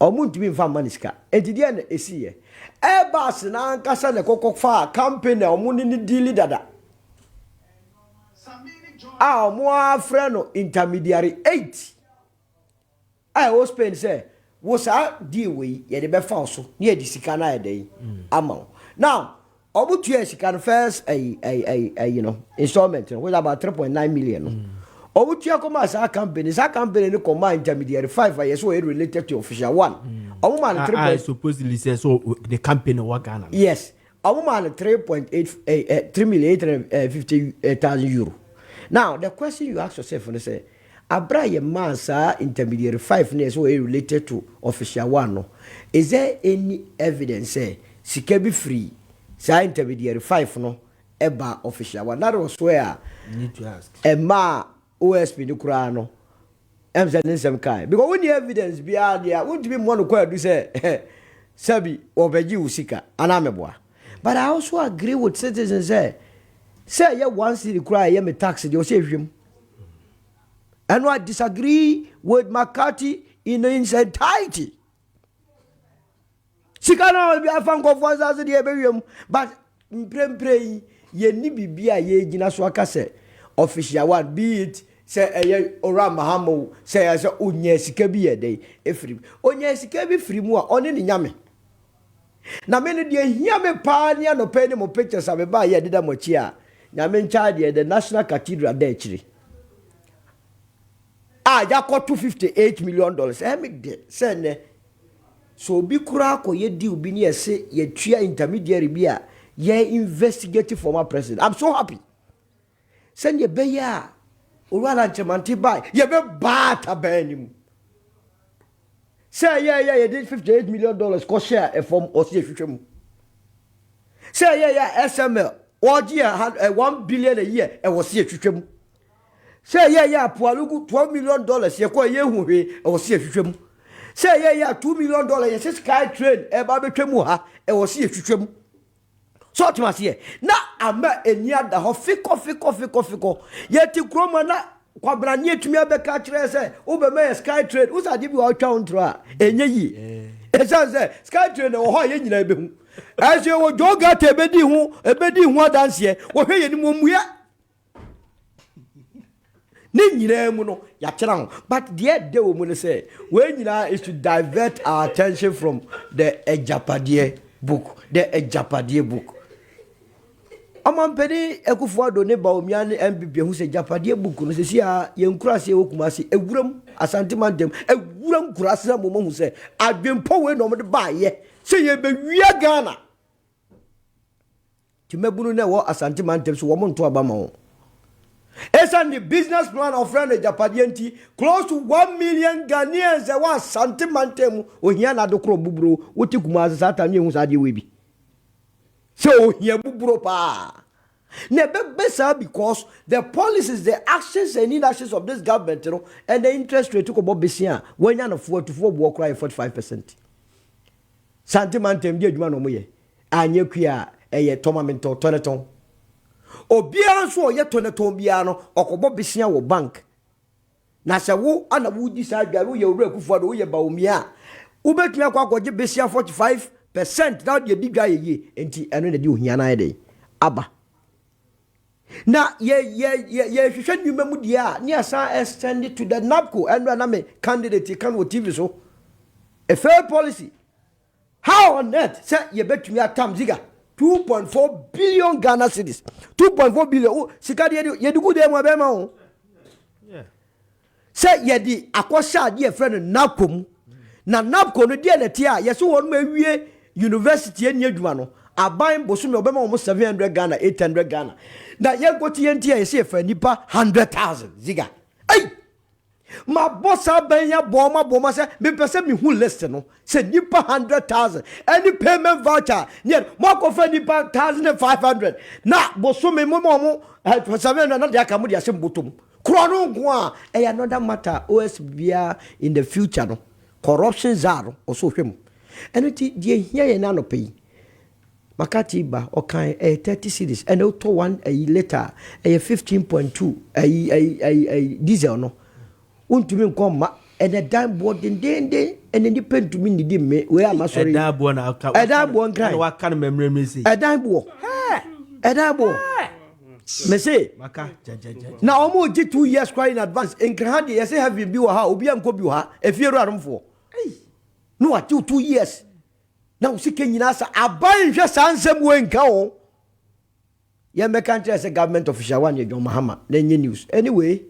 I: Omo ntimi mfa maniska. Entidi na esiye. Airbus na ankasa ne kokokfa company omo ni deal dada. Omo afre no intermediary 8. I was Spain say was a deal we ye de be fa so ne di sika na dey amount. Now omo tu sika first you know installment was about 3.9 million. Omo tu come sa company no come intermediary 5 years so related to official 1. I supposedly
B: say so the company work Ghana.
I: Yes. woman 3,850,000 euro. Now the question you ask yourself when you say abra ye man sa intermediary 5 years were related to official 1 no, is there any evidence say sika be free sa intermediary 5 no eba official 1? That was where
B: you need to ask
I: ma OSP ni kura no em say nsem kai, because when the evidence be there won't be one ko do say sabi obeji usika anameboa. But I also agree with citizens say yeah, once the cry yeah me tax they say him. And I disagree with McCarthy in its entirety. Sika no be afan ko for say dey be, but pray ye ni bibia ye gina so aka say official 1 be it say ora mahamo say onye sika bi ye dey efiri onye sika bi firi mu a one ni nyame na me no dey hia me pa ne no pe ni mo pictures abe ba ye dida mo chi a nyame ncha de the National Cathedral there chiri ya got $258 million me de say ne so bi kura ko ye di obi ne say ye tua intermediary bi a ye investigate former president. I'm so happy send ye be ya Urala Chamanti by ye be bata benim. Say yeah, you did $58 million cost share from Osie Future. Say yeah, SML, what year had $1 billion a year and was here Future. Say yeah, Pualugu $12 million, ye kwa ye hui, and was here Future. Say yeah, $2 million, yes, Sky Train, a Babetemuha, and was here Future. So to must here. Now I'm a near the fiko. Yet you cromana. Kwa branye tumi abeka kire se obeme Sky Trade usa di bi o twa ontra enye yi esa se Sky Trade wo ho ye nyina ebe hu ase wo joga te ebedi hu adanse wo hwe ye ni momuya ni nyina mu no ya kira ho. But the wo mu ne say we nyina is to divert our attention from the Ejapadie book. Amampeni Ekufuado ne Baumia ne MPP who say Japadie book no say sia ye nkura se okumase ewuram asante mandem ewuram kurase mo hu say adwempo we no mo de ba ye say ye be wia Ghana timebunu ne wo asante mandem so wo mo nto aba ma wo esa the business plan of friend Japadie nti close to 1 million Ghanaians e wa asante mandem ohia na dokro buburo woti kumase satan ye hu sa de we bi. So here buburo pa. Nebesa because the policies, the actions and inactions of this government, and the interest rate took about Bessia when you're 44 walk cry 45%. Santimantem dear Juan Omoye, and you queer a tomamento toneton. Obian so yet toneton biano or Cobo Bessia or bank. Nasa wo ana would decide Garu your reku for the way about Mia. Ubet Yako Bessia 45%. Now you dig guy ye, and the do Yana day. Abba. Now, ye should remember the near sa extended to the NAPCO and Raname candidate you can with TV so a fair policy. How on earth say you bet me at Tam Ziega 2.4 billion Ghana cedis 2.4 billion. Oh, Sikadi ye do good them. Yeah. Say ye di akwasha dear friend NAPCO. Na NAPCO no dear netia yes one way university near Dumano. I buy Bosumi Obama almost 700 Ghana, 800 Ghana. That young go TNT, I say for nipa 100,000. Ziega. Hey! My boss, I buy ya bomber, say, me person me who listen, no. Say nipa 100,000. Any payment voucher, yet, Mark of nipa 1,500. Now, Bosumi Momo, for 700, not the Akamudi, I say, Butum. Crono Gua, another matter, OSBia in the future, no. Corruption zaro, also him. And it is here none of pay. Makati ba okay 30 cedis and auto one a later a 15.2 a diesel no untumi nkoma and a dime board den and independent to me di me we am sorry a dime board nkran
B: what kind of memory me say
I: a dime board me say
B: maka
I: na omo ji 2 years quite in advance nkran dey say have bi wo ha obi anko bi wo ha efiero aromfo no what 2 years. Now, see, can you answer? I buy just answer when go. Yeah, my country as a government official one, you don't Mahama, then you news. Anyway,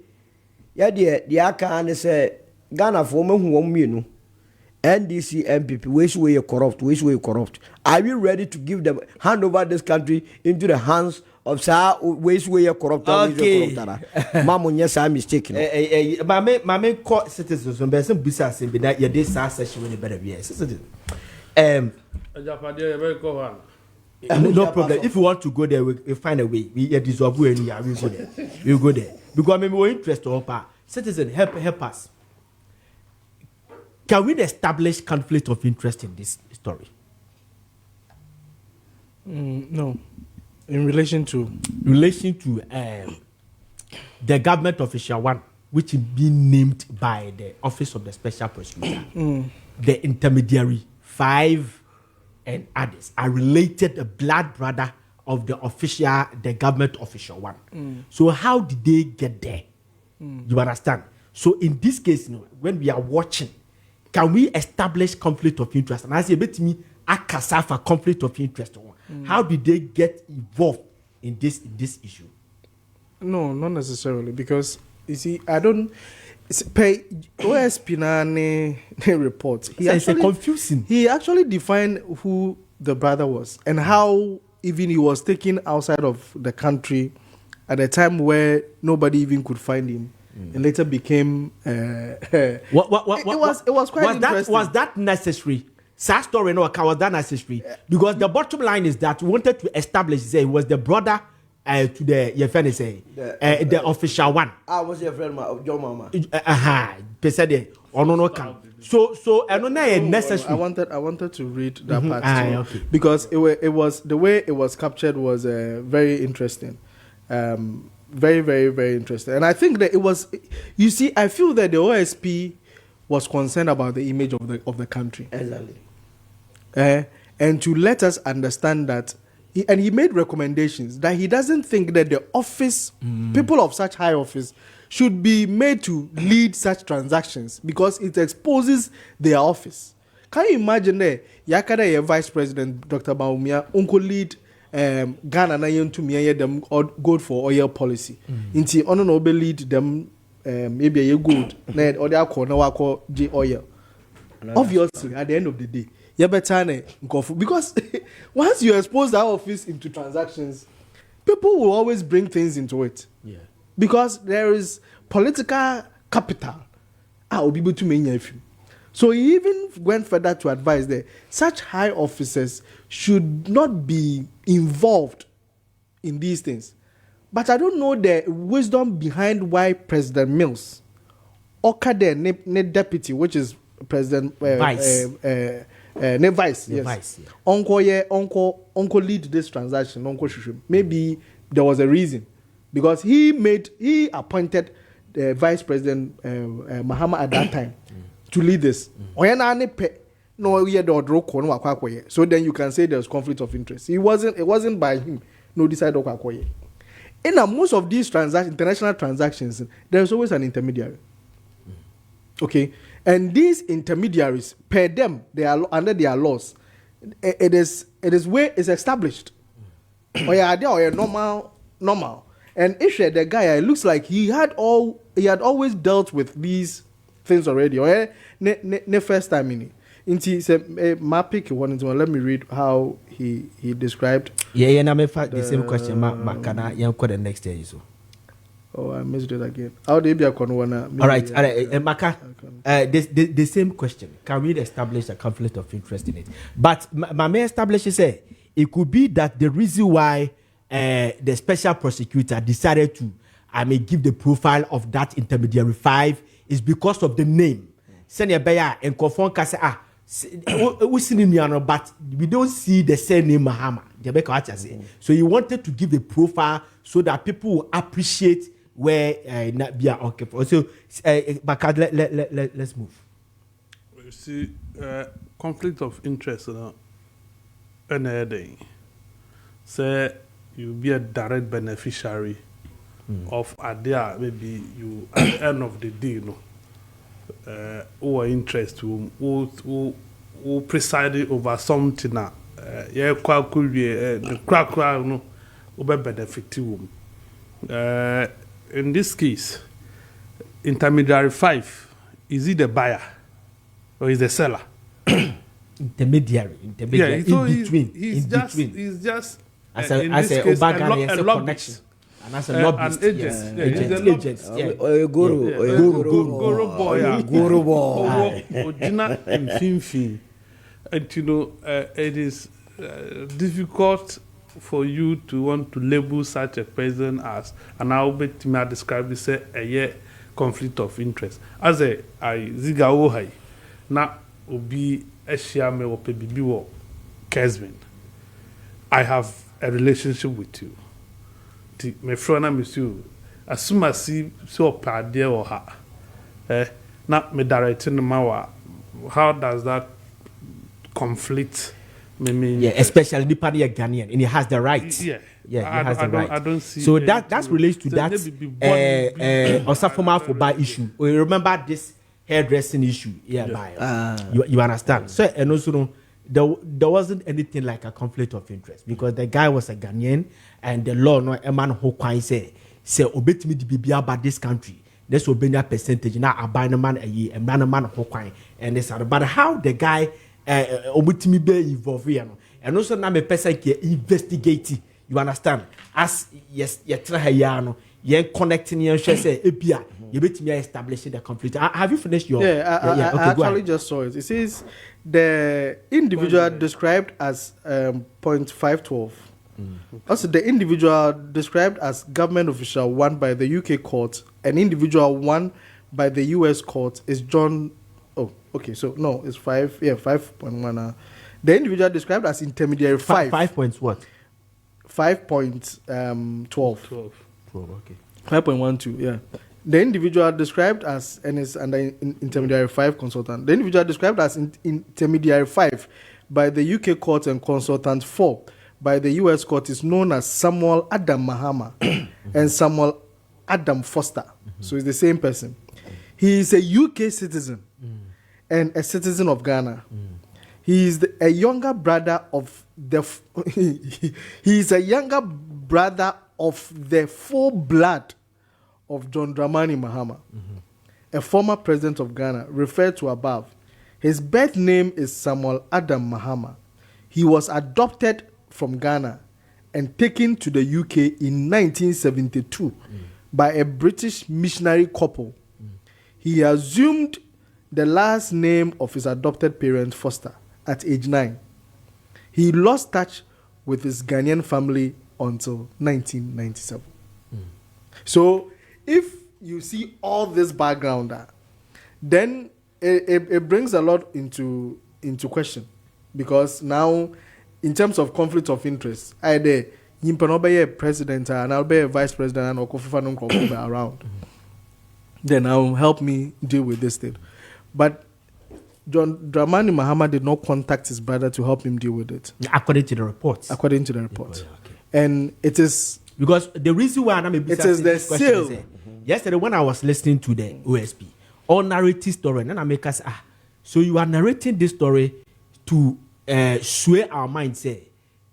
I: yeah, the Aka and say Ghana for me who won't me no. NDC MPP, which way you corrupt, which way you corrupt. Are we ready to give them, hand over this country into the hands of Sa, which way you corrupt?
B: Okay.
I: Mama, yes, I'm mistaken.
B: Mame court citizens, when there's some business in that your day session when you better be. No problem. If you want to go there, we'll find a way. We dissolve any we go there. We'll go there. Because maybe we're interested in our citizen, help us. Can we establish conflict of interest in this story?
H: No. In relation to
B: the government official one, which is being named by the Office of the Special Prosecutor, the intermediary 5 and others are related, the blood brother of the official, the government official one. So how did they get there? You understand? So in this case, when we are watching, can we establish conflict of interest? And I say, bet me, for conflict of interest. How did they get involved in this issue?
H: No, not necessarily, because you see, I don't pay OSP report.
B: It's confusing.
H: He actually defined who the brother was and how even he was taken outside of the country at a time where nobody even could find him. And later became. It was quite interesting.
B: Was that necessary? Sad story, no, was that necessary? Because the bottom line is that we wanted to establish, say, it was the brother to the friend, say, the official one.
I: I was your friend, your mama.
B: So I don't know necessary.
H: I wanted to read that part too, okay. Because it was the way it was captured was very interesting. Very, very, very interesting. And I think that it was, you see, I feel that the OSP was concerned about the image of the country.
I: Exactly.
H: And to let us understand that, he made recommendations that he doesn't think that the office, people of such high office, should be made to lead such transactions because it exposes their office. Can you imagine that Yakada, Vice President Dr. Baumia, uncle lead Ghana na yen to me them gold for oil policy. Inti ono no be lead them maybe a gold na or they na wako J oil. Obviously, at the end of the day, you better because once you expose that office into transactions, people will always bring things into it.
B: Yeah.
H: Because there is political capital. Will be able to make. So he even went further to advise that such high officers should not be involved in these things. But I don't know the wisdom behind why President Mills, Okade, ne deputy, which is President
B: Vice.
H: Ne vice, yes.
B: Vice, yeah.
H: Uncle lead this transaction, Uncle Shushim. Maybe there was a reason. Because he appointed the Vice President Mahama at that time to lead this. So then you can say there's conflict of interest. It wasn't by him. No, decide in most of these international transactions, there's always an intermediary. Okay, and these intermediaries, per them, they are under their laws. It is established. Or normal. And Isha, the guy, it looks like he had always dealt with these things already. Ne first time in it. Inti se my pick one. Let me read how he described.
B: Yeah, and I'm in fact the same question. Can I call the next day so?
H: Oh, I missed it again. How do you be a conwana?
B: All right, Maka. The same question. Can we establish a conflict of interest in it? But my main establishes say it could be that the reason why the special prosecutor decided to give the profile of that intermediary 5 is because of the name. Senior Baya and Kofon Kasa but we don't see the same name Mahama. So he wanted to give the profile so that people will appreciate where not be okay for. So let's move.
G: You see, conflict of interest day. Say you be a direct beneficiary of idea, maybe you at the end of the day, who are interested who presiding over something the crack no over benefit in this case intermediary 5 is he the buyer or is the seller?
B: intermediary,
G: Yeah, so
B: in between.
G: he's just
B: As
G: in
B: a
G: this case,
B: Obagani,
G: a
B: a connection. And as a lobbyist,
G: an agent.
B: yes.
G: Yeah, he's a lobbyist.
B: Guru
G: boy.
I: Guru boy.
G: Ojina mfimfini. And it is difficult for you to want to label such a person as, and I'll bet me describe it say a conflict of interest. As I Ziega ohai na obi eshia me wo pe bibi wo Kessben. I have a relationship with you. My friend and Monsieur, as soon as see so pade or her, not me directing the mawa. How does that conflict?
B: Yeah, especially the party Ghanaian, and he has the right.
G: Yeah,
B: he has the right.
G: I don't see.
B: So that relates to that Osafoma for buy issue. We remember this hairdressing issue. You understand? So and also there wasn't anything like a conflict of interest because the guy was a Ghanaian and the law no a man who can say obetimi di bibia about this country. This will be a percentage now a buy man a year and man who can and this but how the guy obetimi be involved here and also na me person ke investigate. You understand? As yes you try no you connecting you say ebia you betimi establishing the conflict. Have you finished your
H: okay, I actually just saw it. It says the individual described as 0.512. Also, the individual described as government official one by the UK court, an individual one by the US court is John. Oh, okay. So no, it's 5. Yeah, 5.1. The individual described as intermediary 5.
B: 5 points what?
H: 5.12.
B: 12. Okay.
H: 5.12. Yeah. The individual described as and is under intermediary 5 consultant. The individual described as intermediary 5 by the UK court and consultant 4 by the US court is known as Samuel Adam Mahama and Samuel Adam Foster. So it's the same person. He is a UK citizen and a citizen of Ghana. He is a younger brother of the he is a younger brother of the full blood of John Dramani Mahama, a former president of Ghana, referred to above. His birth name is Samuel Adam Mahama. He was adopted from Ghana and taken to the UK in 1972 by a British missionary couple. He assumed the last name of his adopted parent, Foster, at age 9. He lost touch with his Ghanaian family until 1997. So, if you see all this background, then it brings a lot into question, because now, in terms of conflict of interest, either you can be a president and I'll be a vice president and Kofi Frimpong around, then I'll help me deal with this thing. But John Dramani Mahama did not contact his brother to help him deal with it.
B: According to the reports.
H: According to the report. Okay. And it is
B: because the reason why I'm
H: it is the seal.
B: Yesterday when I was listening to the OSP, all narrative story, and then I make us so you are narrating this story to sway our mind, say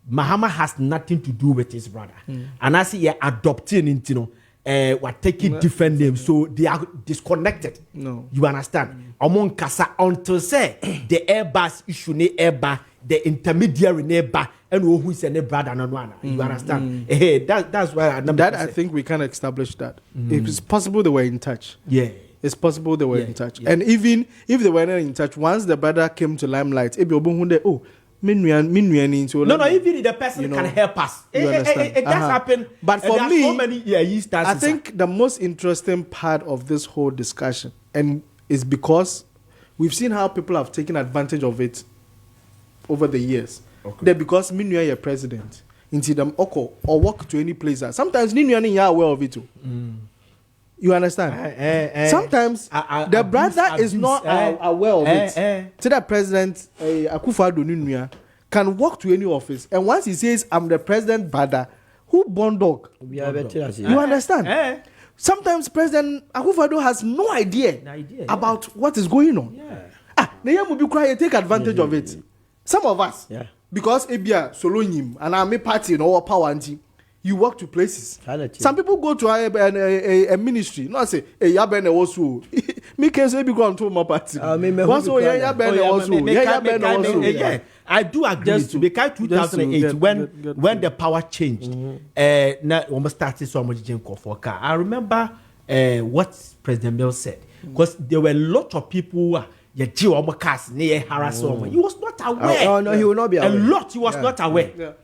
B: Mahama has nothing to do with his brother, and I see you're adopting into we're taking different names, so they are disconnected.
H: No,
B: you understand? Among Kasa until say the airbus issue ne airba, the intermediary neighbor, and who is a brother and one. You understand? That's why
H: I think we can establish that. It's possible they were in touch.
B: Yeah.
H: It's possible they were in touch. Yeah. And even if they were not in touch, once the brother came to limelight, no, even
B: the person can help us. It does happen.
H: But for me,
B: so many
H: I think the most interesting part of this whole discussion, and is because we've seen how people have taken advantage of it over the years. Okay. That because Minuya is president, into them or walk to any place. Sometimes Minuya are aware of it too. You understand? Sometimes the brother is not aware of it. So that President Akufo-Addo Nunuya can walk to any office, and once he says, "I'm the president brother," who born dog? You understand? Sometimes President Akufo-Addo has no idea about what is going on. They take advantage of it. Some of us, because Ebia Solonim and Army Party and our power anti. you walk to places. Some people go to a ministry. Not say, hey, yaben also. Me can say because to my party. Once yaben also.
B: Yeah, I do agree with you. Because 2008, when the power changed, now we started so much for car. I remember what President Mills said, because there were a lot of people who are he was not aware.
I: Oh no, he will not be aware.
B: A lot he was not aware.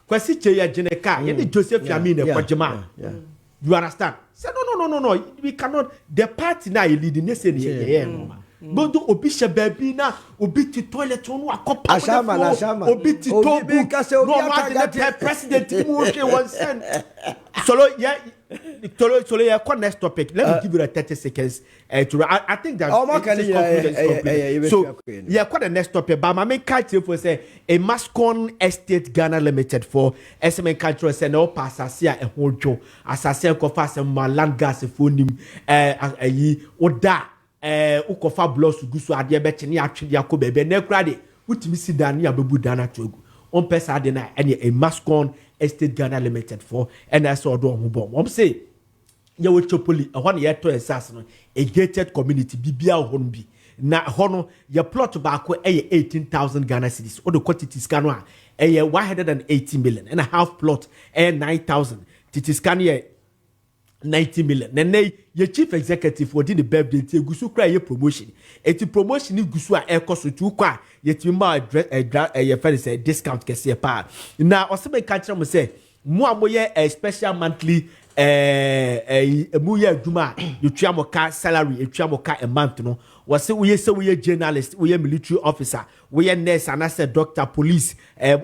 B: Because Joseph Yamine Kwajima. You understand? Say no. We cannot. The party now is leading. They say go to obisha baby na obiti toilet on wa kopa obiti tobu no the president one cent. Solo yeah next topic. Let me give you 30 seconds I think that so yeah quite the next topic but my main culture for say a Mascon Estate Ghana Limited for SMN culture say no pass asia e hojo asase ko fa some land gas for nim oda ukofa bloss gusu ade be chene atwede akoba be na kura de utimi sidan ya bebu dana togu on pesa de na ene a Mascon Estate Ghana Limited for and I saw do ho bom say ye we chopoli e ho na ye to esas no a gated community bibia ho no bi na ho no ye plot ba ko 18,000 Ghana cedis o the quantity scan a 180 million and a half plot 9,000 titiscan ye 90 million. Nene ye chief executive wodi the birthday ti gusu kra ye promotion. Eti promotion ni gusu a ekoso tu kwa ye ti ma address ye fa say discount kese pa. Na osebe ka kire mo say mo amoye a special monthly mu ye aduma you tua mo ka salary you tua mo ka a month no was say we journalist we military officer we nurse and as a doctor police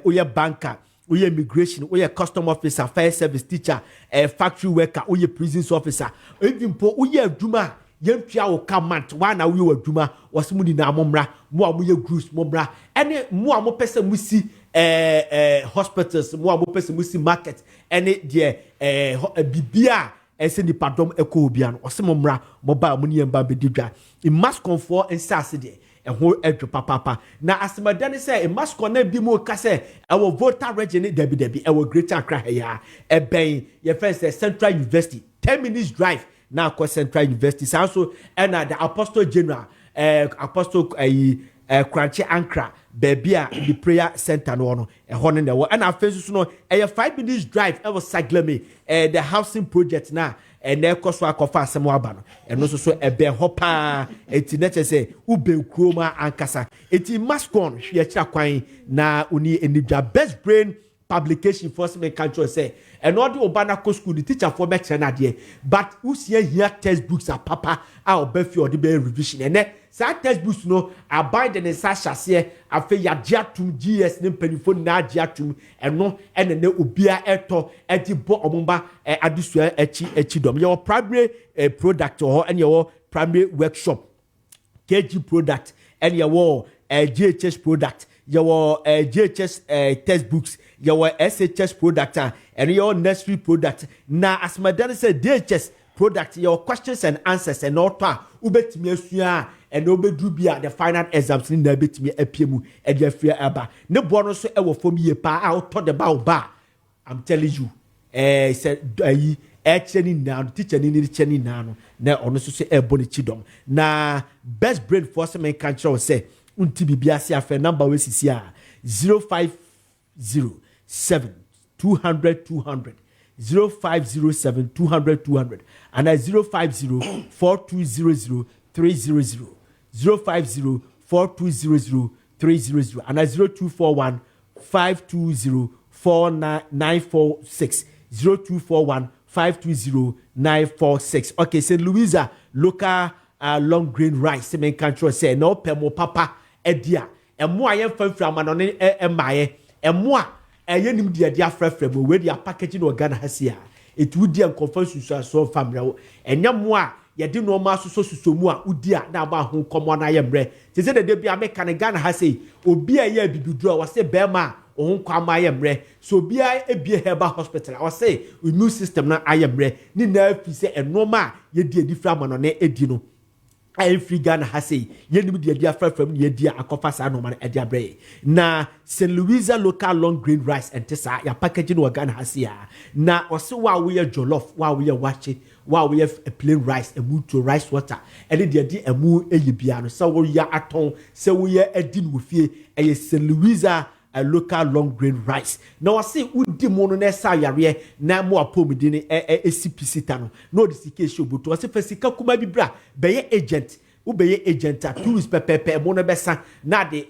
B: we banker we immigration, we custom officer, fire service teacher, factory worker, we prisons officer. Even po we aduma, yem tia o command. Why now we aduma was mudi na momra, mo we groups momra. Any mo amo person we see hospitals, mo amo person we see market. Any dear bibia. Ese ni padom eko obiano. Ose momra mobile money emba bedidwa. It must conform and sassy. And who edge papa. Now, as my daddy say, it must connect be more case. Our voter region, Debbie, our greater cry here. A bay, your first Central University, 10 minutes drive. Now, cause Central University. Also, and the Apostle General, Apostle Crunchy Ankara, baby, the prayer center no, a horn in the world. And our face no, a 5 minutes drive. I was cycling the housing project now. And then cost wa kofa semwaba and also so ebe hopa eti neche say ube kroma ankasa eti Mascon hwe kira kwan na uni enidwa best brain publication for some culture say and all the Obana school the teacher for make na de but who see here textbooks are papa a obefi or the be revision and sa textbooks no abide the sasha se afi ya diatum GS ne panifo na diatum eno ene ne obia eto edi bo omba adusua echi dom your primary product or and your primary workshop KG product and your GHS product your GHS textbooks your SHS product and your nursery product na as my daddy said DHS product your questions and answers and all pa ubetimi asua and obedu bia the final exams ni na betimi apiemu e dia fia aba ne bo no so e wo fom ye pa a to the ba I'm telling you said ayi cheni na teacher ni cheni na no na ono so so e boni chidom na best brain force men kan show say unti bibia se afa number we sisi a 0507 200 200 0507 200 200 and 050 4200 300 050 4200 300 and 0241 520 4946 0241 520 946. Okay, St. Louisa local long grain rice men control say no pemo papa edia emo ayen fanfra manone emaye emo yenim dia frefre bo we dia packaging organ hasia it would dia conference so family enya mo a ye de no ma so mu a udia na ba ho komo na ye mre te se de bia meka ne Ghana ha sei obi a ye bibiduro wa se bema ohun kwama ye mre so bia ebie heba hospital wa se immune system na aye mre ni na fi se enoma ye di edifra manone edi no every Ghana has say yenim de dia from ye dia akofa sa no man e dia bre na St. Louisa local long grain rice and tesa ya packaging wa Ghana has ya na ose wa we jollof wa we wache wa we a plain rice and move to rice water and de dia emu eyi bia no so wo ya aton se wo ya adin wo fie e St. Louisa a local long grain rice. Now I say udi mono na sa yare na mo apomidi ni SCPC ta no the CK show but I say fasika kuma bi bra be agent wo be agent a tourist pepepe mo no besa na de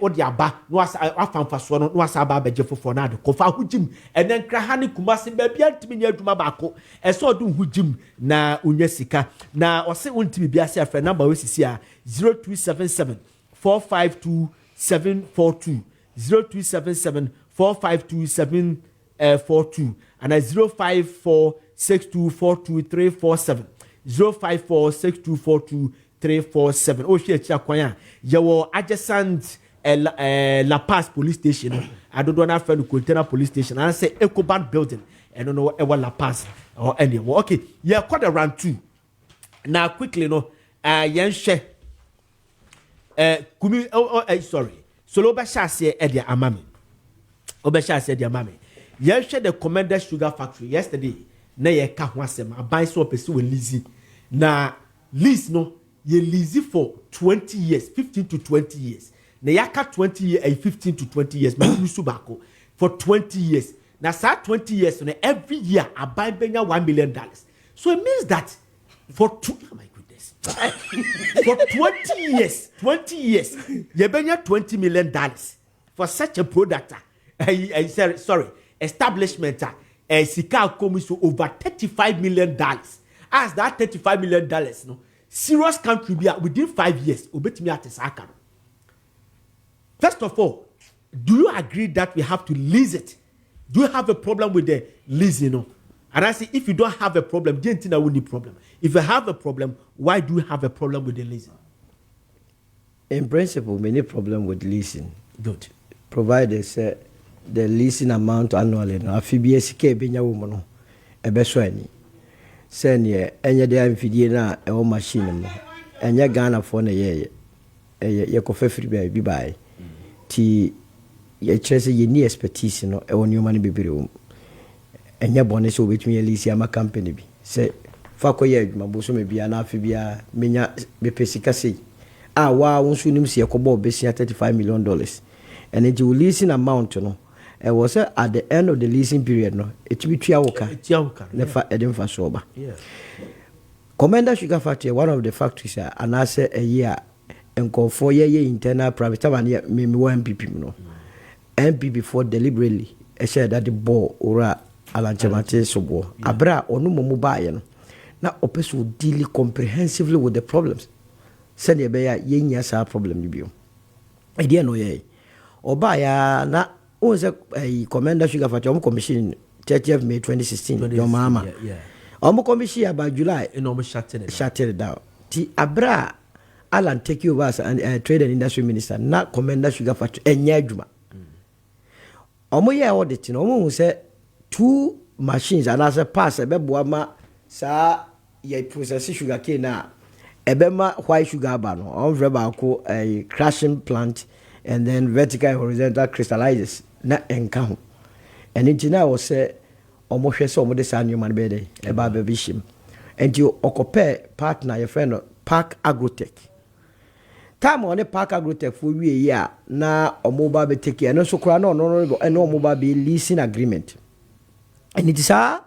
B: odi aba no afamfa so no asa aba beje fofo na de kofa hujim enen kra ha ne kuma se ba bia ntimi nya adwuma ba ko eso do hujim na unya sika na o se untimi bia se afre number we sisi a 0277 452 742 0277 452 742 and 054 6242347 054 6242347 oh share chia kwanya yawo adjacent La Paz police station I don't know na friend container police station and say Ecobank building and no e La Paz or anywhere okay yeah quite around 2 now quickly no yen share kumi sorry solo ba shase e dia amame obesha se dia amame ye hwe the Commander Sugar Factory yesterday na ye ka ho asem aban so pese we lease na lease no ye lease for 20 years 15 to 20 years na yaka 20 years 15 to 20 years ma lusu bako for 20 years na sa 20 years no every year aban benya $1 million so it means that for oh my goodness for 20 years you benya $20 million for such a product sorry establishment sika komiso over $35 million as that $35 million no serious country be within 5 years obetimi atesaka. First of all, do you agree that we have to lease it? Do you have a problem with the leasing? No? And I say, if you don't have a problem, do you think I will need problem? If you have a problem, why do you have a problem with the leasing?
I: In principle, many problem with leasing.
B: Good.
I: Provided the leasing amount annually. No, if you be a CK, be your woman, a best one. Send ye, and ye damn fidina a machine, and ye Ghana for a year. Ye Kofi Frimpong be by. Ti ye chese ye ni expertise no e woni man be bere enya bone so betumi elisi ama company bi se fa ko ye adwuma bo so me bia na afi bia menya be pesika sei wa wonsu nim se yekobo besia $35 million and the leasing amount no it was at the end of the leasing period no it be tuawoka never edem fa so ba Commander Sugar Factory one of the factories and I say a year and call for ye internal private time me MPP no MPP for deliberately I said that the ball ora alanchemate so bo abra onu momu baye no na opeso deal comprehensively with the problems said ye be ye nya sa problem ni bio e dia no ye oba ya na o se Commander Sugar Factory on commission 30th May 2016 your mama on commission about July
B: and almost shut
I: it down ti abra Alan take you over as trade and industry minister na Commander Sugar Factory enya adwuma omo ye audit no omo say 2 machines and as a pass e be boama sa ye process sugar cane na e be ma white sugar bar no on vreba ko a crushing plant and then vertical and horizontal crystallizers na enka ho and engineer was say omo hwe say omo de sa new man be dey e ba be bishim and you occupy partner your friend Park Agrotech time on the Park Agrotech for we year na omoba be take and so kra no omoba be leasing agreement and it is a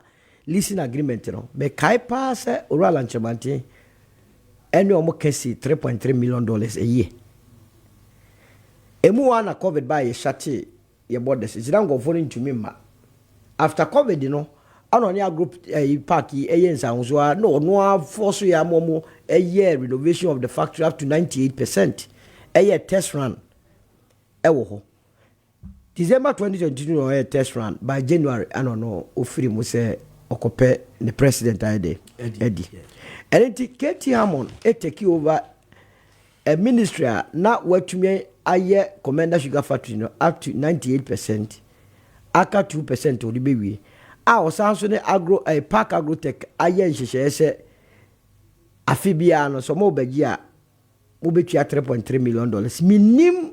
I: leasing agreement no me kai pass oral lanchemante and omo kesi $3.3 million a year emu wana COVID by shati ye borders is don't go foreign to me ma after COVID you know anonya group park nsanso no force ya momo a year renovation of the factory up to 98%. A year test run. Ewo December 2022 no test run by January I don't know ofiri mo say okope the president Eddie. And it KT Hammond take over a ministry na watumi aye Commander Sugar Factory no up to 98%. Aka 2% o be we. Our Samson agro a Park Agrotech aye nhyehyɛ sɛ afibia no so mo bagi a mo betua $3.3 million minim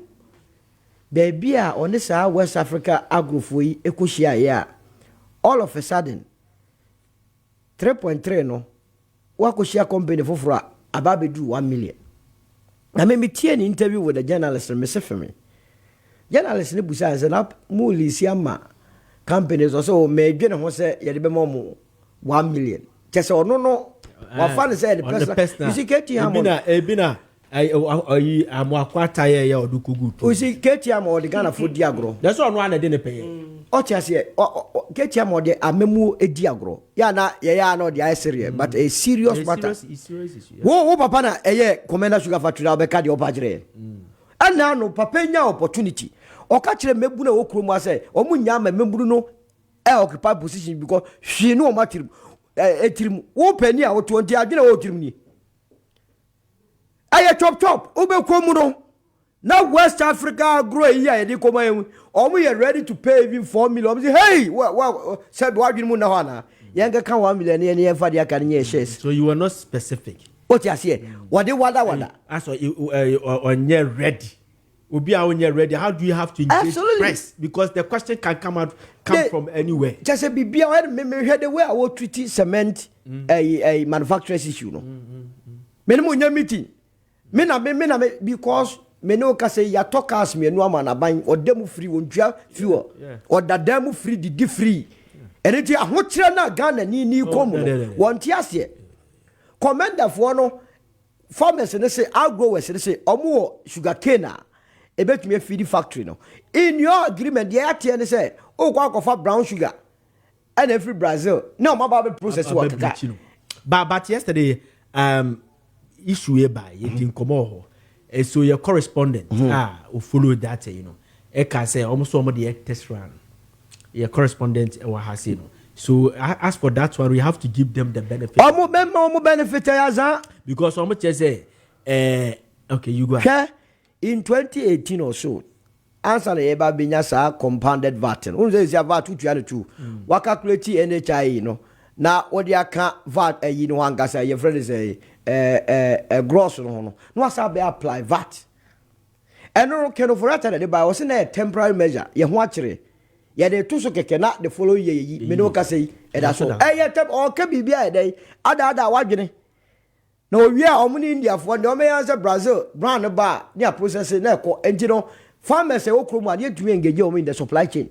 I: baby a on this West Africa agrofo yi ekohia ya all of a sudden 3.3 no wakohia company foforo aba bedu 1 million na me tie an interview with the journalist me say for me journalist ne busa say na mo lisi ama companies also me dwene ho say ye de be mo 1 million just ono no wa fan say the person you see keti am
B: ebina ayi amwakwata ye odukugu
I: you see keti am o de Ghana for diagro
B: that's all one dey ne pay
I: o tiase keti am o de amemu ediagro ya na ye ya na o de serious but a serious matter wo papa na eye commander sugar factory na be ka de opagire ana no papa nya opportunity o ka kire mebu na wo kromu ase o mu nya ma memburu no occupy position because hwe no o matirim etirim wo pani a wo 20 adwena wo tirim ni aye chop ube komu no na West Africa grow here e di koma yen omo ye ready to pay even 4 million say hey what said what you na ho na yenga kan 1 million ne ye fa dia kan nye shares.
B: So you were not specific.
I: What you say what they wada
B: as on ye ready obi a on ye ready, how do you have to engage press because the question can come from anywhere.
I: Just say bibia me hear the way I will treat cement a manufacturers issue no me no nya meeting me na because me no ka say ya talkers me no ama na ban odemu free wontua fuel odademu free di free eneti ahokyere na Ghana ni komo wonti ase commander for no farmers ne say agrowers ne say omo sugar cane ebetumi feed factory no in your agreement dey ate ne say o kwa kofa brown sugar and every Brazil no ma ba process what
B: but yesterday issue by you komo so your correspondent who follow that e can say almost some of the test run your correspondent has so as for that one we have to give them the benefit
I: benefit
B: because almost say okay you go ahead.
I: In 2018 or so answer the eba binya sa compounded VAT no say say VAT 222 wa calculate NHI na what dia ka VAT no angasa your friend say gross no asa be apply VAT and no can for that the by was in a temporary measure ye ho akere ye dey to so keke na the following year yi me no ka say e da so ye tep o ka bibia e dey ada wadwene no we are omni India for no me answer Brazil brand ba near processing na ko engine farmers say okromu ade tumi engage o in the supply chain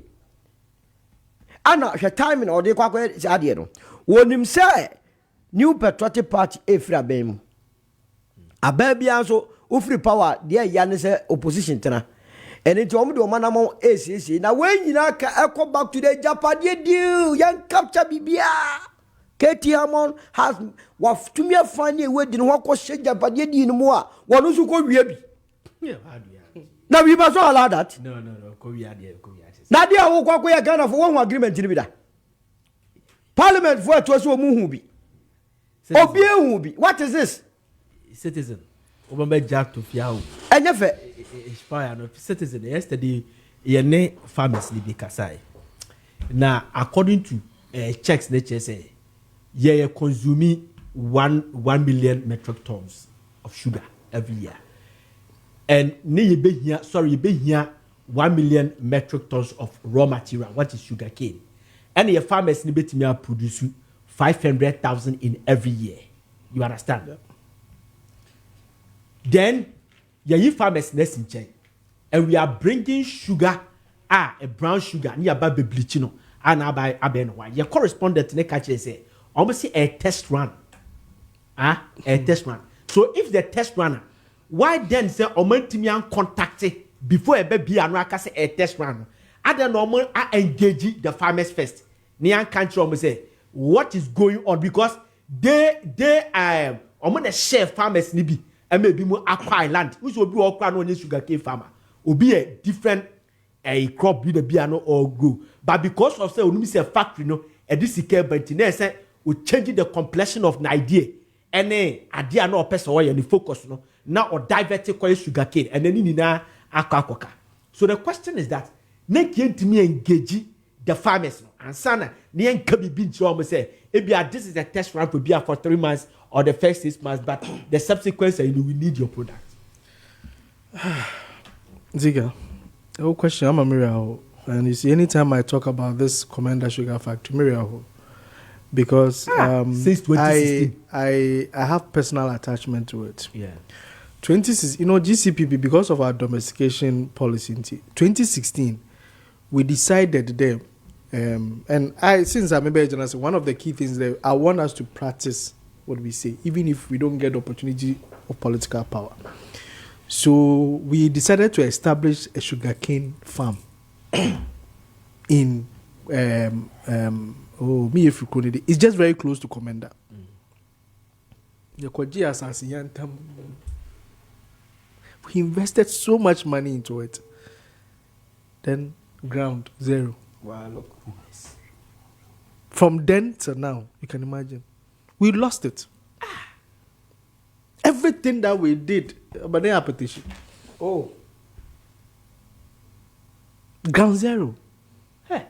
I: ana hwe timing or dey kwakwa ade no wonim say new patriotic party efra bem ababia so ofri power dey ya ne say opposition tena eni ti omo de omanamo esi na when nyina ka echo back to the Japan deal yan capture bibia Katie Hammond has what to me a funny way didn't walk or shake up at the end more. One who go be. Now we must not allow that.
B: No.
I: Nadia will walk away a kind of one agreement in the Parliament for it was a movie. What is this?
B: Citizen. Obama Jack to Fiao.
I: And if
B: citizen yesterday, ye farmers libi kasai. Now, according to checks, nature say. Ye consuming 1 million metric tons of sugar every year. And you be here 1 million metric tons of raw material, what is sugar cane. And your farmers need to produce 500,000 in every year. You understand? Yep. Then your farmers nest in chain. And we are bringing sugar, a brown sugar, near baby bleachino, and I buy your correspondent ne catch say. Almost a test run. A test run. So if the test runner, why then say Omentimian contacted before a baby and I say a test run? I don't know, I engage the farmers first. Nian country almost say what is going on because they the share farmers nibi and maybe more acquire land, which will be all crown on sugar cane farmer. Will be a different a crop be the piano or grow. But because of say we say a factory no, a this is but say we change the complexion of an idea. And then idea no person or any focus no now or divert sugar cane and then in akwakoka. So the question is that make to me engage the farmers no and sana near Kabi Beach almost say, this is a test run for 3 months or the first 6 months, but the subsequent you will need your product.
H: Ziega, a question. I'm a Miriam, and you see, anytime I talk about this Commander Sugar Factory, Miriam, because
B: since 2016,
H: I have personal attachment to it.
B: Yeah.
H: 2016, GCPP, because of our domestication policy in 2016, we decided there, and since I'm a journalist, one of the key things that I want us to practice what we say, even if we don't get the opportunity of political power. So we decided to establish a sugarcane farm in it's just very close to Commander. We invested so much money into it. Then ground zero.
I: Wow, look.
H: From then to now, you can imagine, we lost it. Everything that we did, but they are petition.
I: Oh,
H: ground zero. Hey.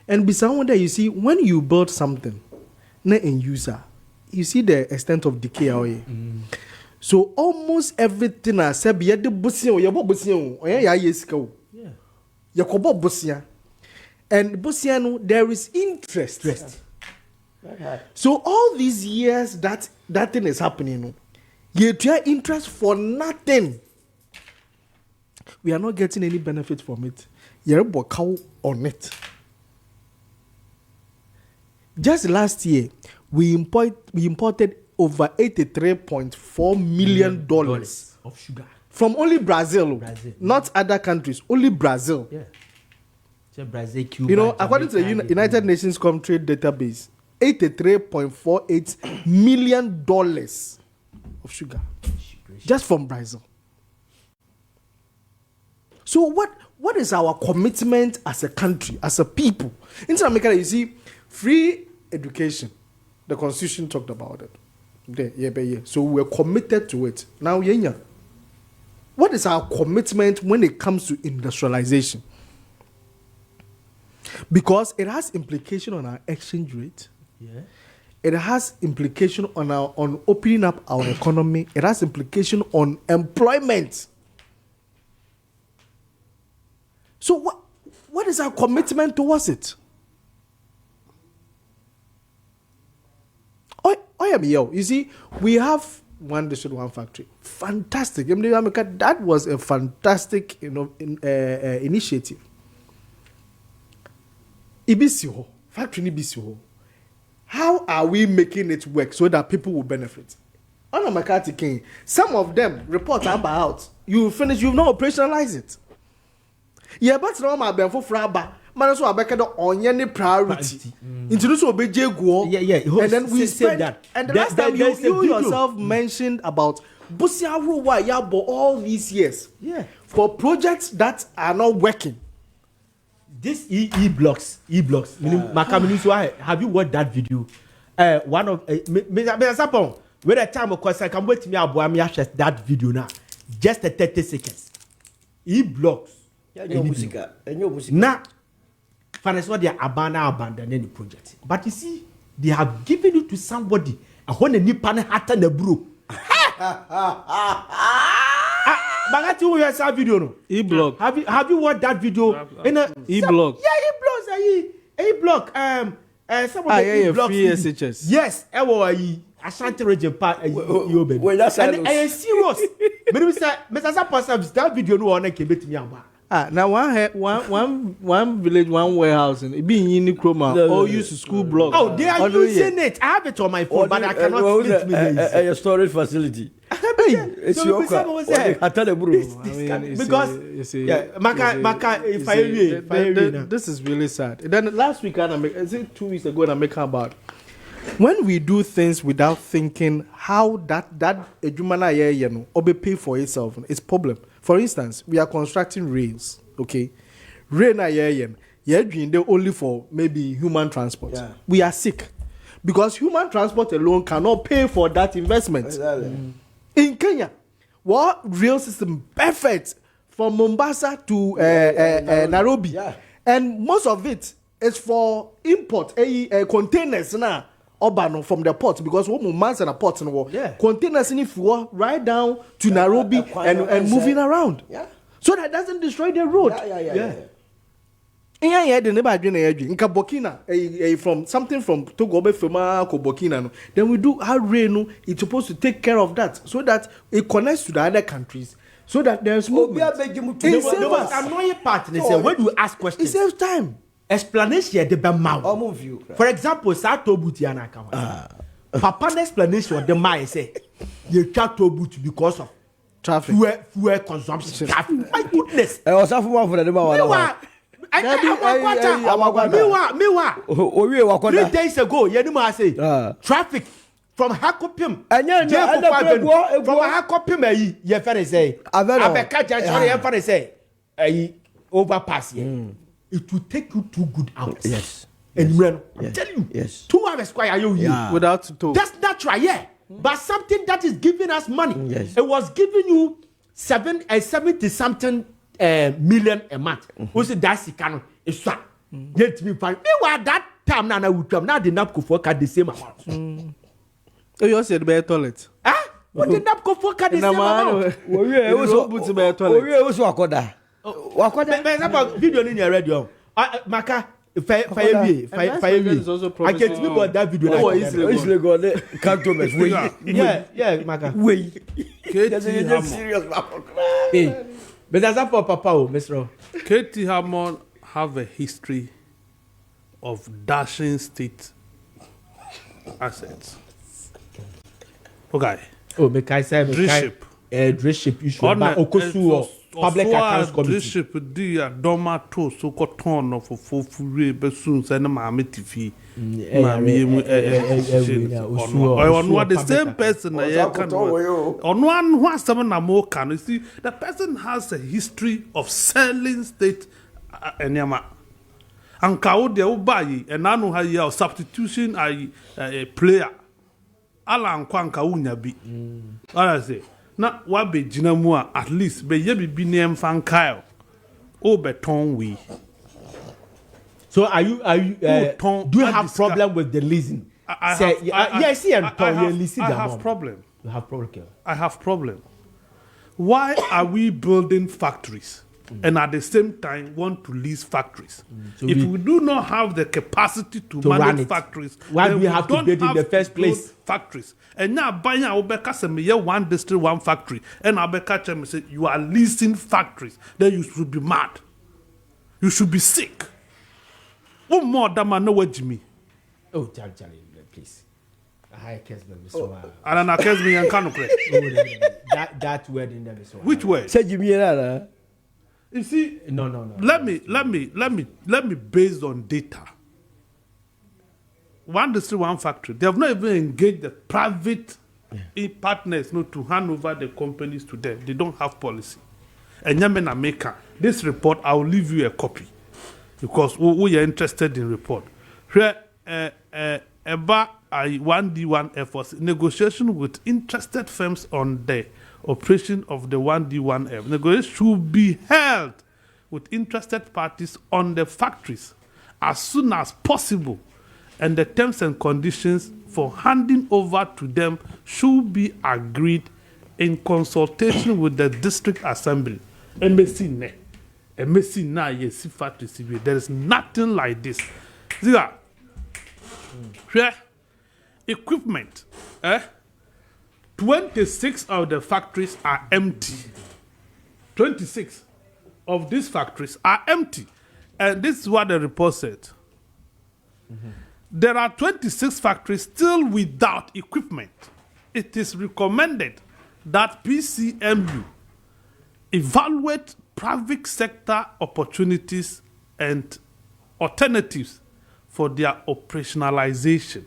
H: And besides that, you see, when you build something, not in user, you see the extent of decay. So almost everything I said, be the busia or your busia or yes, Yakobo busia. And busia, there is interest. So all these years that thing is happening, you try interest for nothing. We are not getting any benefit from it. You're a cow on it. Just last year, we imported over $83.4 million
B: of sugar
H: from only Brazil, not other countries, only Brazil.
B: Yeah. So Brazil, Cuba,
H: according to the United Nations Trade Database, $83.48 million of sugar just from Brazil. So what is our commitment as a country, as a people? In South America, you see, free education. The Constitution talked about it. So we're committed to it. Now, what is our commitment when it comes to industrialization? Because it has implication on our exchange rate.
B: Yeah.
H: It has implication on opening up our economy. It has implication on employment. So what is our commitment towards it? You see, we have one district, one factory. Fantastic. That was a fantastic, initiative. Ibisiho, factory Ibisiho. How are we making it work so that people will benefit? On a McCarthy King, some of them report about you finish, you've not operationalized it. Yeah, but no my benefit for Fraba. Man, so I back on any priority. Introduce obey go.
B: Yeah.
H: And then we said that. And the last time you yourself mentioned about Busia Ruwa Yabo all these years.
B: Yeah.
H: For projects that are not working.
B: This e-blocks. Have you watched that video? One of Mr. Sapon, with a time of course I can wait me about that video now. Just a 30 seconds. E-blocks. Now, finance what they are abandoning the project. But you see, they have given it to somebody. And when a new panel had a bro. Magati, who has that video? No?
H: E-block.
B: Have you watched that video?
H: E-block.
B: Yeah, E-block. Some of the E-blocks.
H: SHS.
B: Yes, Ashanti region part.
I: Well, that's
B: serious. Mr. Sapos, that video no one can bet me about.
H: Now one village, one warehouse, and it being in Chroma, all used to school block.
B: Oh, they are using it. I have it on my phone, but I cannot split me.
I: A storage facility. It's your car.
B: Because Maka, if I
H: this is really sad. Then last week, is it 2 weeks ago, I make about when we do things without thinking how that ejumana or be pay for itself, it's problem. For instance, we are constructing rails, okay? Rail na you're only for maybe human transport.
I: Yeah.
H: We are sick because human transport alone cannot pay for that investment.
I: Exactly.
H: In Kenya, what rail system perfect from Mombasa to Nairobi?
I: Yeah.
H: And most of it is for import, containers now. Obano from the port because we months and a port and containers in if right down to Nairobi and moving around.
I: Yeah.
H: So that doesn't destroy the road. Yeah, the neighbor in Burkina, from something from Togo, Fema, Burkina. Then we do how rain. It's supposed to take care of that so that it connects to the other countries. So that there's movement.
B: The annoying part is when you ask questions,
H: it saves time.
B: Explanation the bema. For example, Sato Butiana Kama. Papa's explanation the mind say you can't to boot because of
H: traffic,
B: fuel consumption. Traffic. My goodness.
I: I was half one for the
B: Mewa. 3 days ago, Yenuma say traffic from Hakopim. From Hakopim, ye fere say. Abeka Janchori, ye fere say. Overpass here. It will take you 2 good hours.
I: Yes.
B: And when I'm telling you, 2 hours square you here.
H: Without to.
B: That's natural, yeah. But something that is giving us money.
I: Yes.
B: It was giving you 70 something million a month. Who said that's the canon? It's that. Get me fine. Meanwhile, that time now we come now the NAPCO for the same amount.
H: Oh, you said better toilet.
B: Huh? What the NAPCO for the same amount?
H: We also put to better toilet.
I: We also akoda.
B: Wakoda. Video in your radio. Maka. Fire. I can't remember that video.
I: Oh, Israel got the cantonments.
B: Yeah, Maka.
I: Wait.
C: That's serious.
B: Hey, but that's up for Papa, Mr.
G: Katie Hammond have a history of dashing state assets. Okay.
B: Oh, make I say, Driship issue about Okosu public accounts committee.
G: Driship dia doma to so koton of fofure besun se na maame tifi. Maame mu on the same person na ye kan. On one who has some na mo kan. You see, the person has a history of selling state enyama. Anka wo de wo bayi enanu ha ye substitution a player. Ala nkwanka wunya bi. Ala say na wa be gina mu a at least be ye bibi ne mfan Kyle o beton we.
B: So are you do you have problem with the leasing?
G: I have problem.
B: You have problem.
G: I have problem. Why are we building factories and at the same time want to lease factories? So if we do not have the capacity to manage factories,
B: why do we have to build in the first place?
G: Factories. And now buying Obeka say me one district, one factory. And Obeka me say you are leasing factories. Then you should be mad. You should be sick. One more than man know what Jimmy.
B: Oh, Charlie, please. Hi, Kessben, Mr.
G: And I Kessben and Kanukre.
B: That word in there, Mr.
G: Which word?
I: Say Jimmy.
G: You see,
B: no.
G: Let me based on data. One district, one factory. They have not even engaged the private partners to hand over the companies to them. They don't have policy. And Yamena Maker, this report, I will leave you a copy because we are interested in report. Here, EBA 1D1 efforts, negotiation with interested firms on the operation of the 1D1F. Negotiations should be held with interested parties on the factories as soon as possible, and the terms and conditions for handing over to them should be agreed in consultation with the district assembly. There is nothing like this. Ziega, equipment, 26 of the factories are empty. 26 of these factories are empty. And this is what the report said. There are 26 factories still without equipment. It is recommended that PCMU evaluate private sector opportunities and alternatives for their operationalization.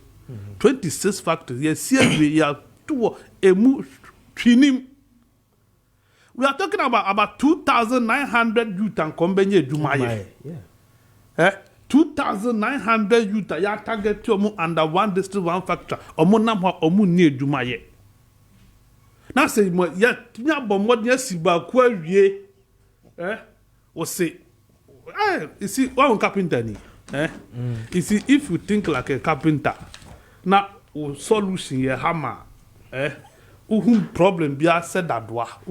G: 26 factories. Yes, we are we are talking about 2,900 youth and company Jumaye. 2,900 youth ya target under one district, one factory. Omo namwa omo ni Jumaye. Now say ya tinya bomod ya siba kwa wie. O say You see, one carpenter, you see, if you think like a carpenter, now solution ye hammer, problem be said that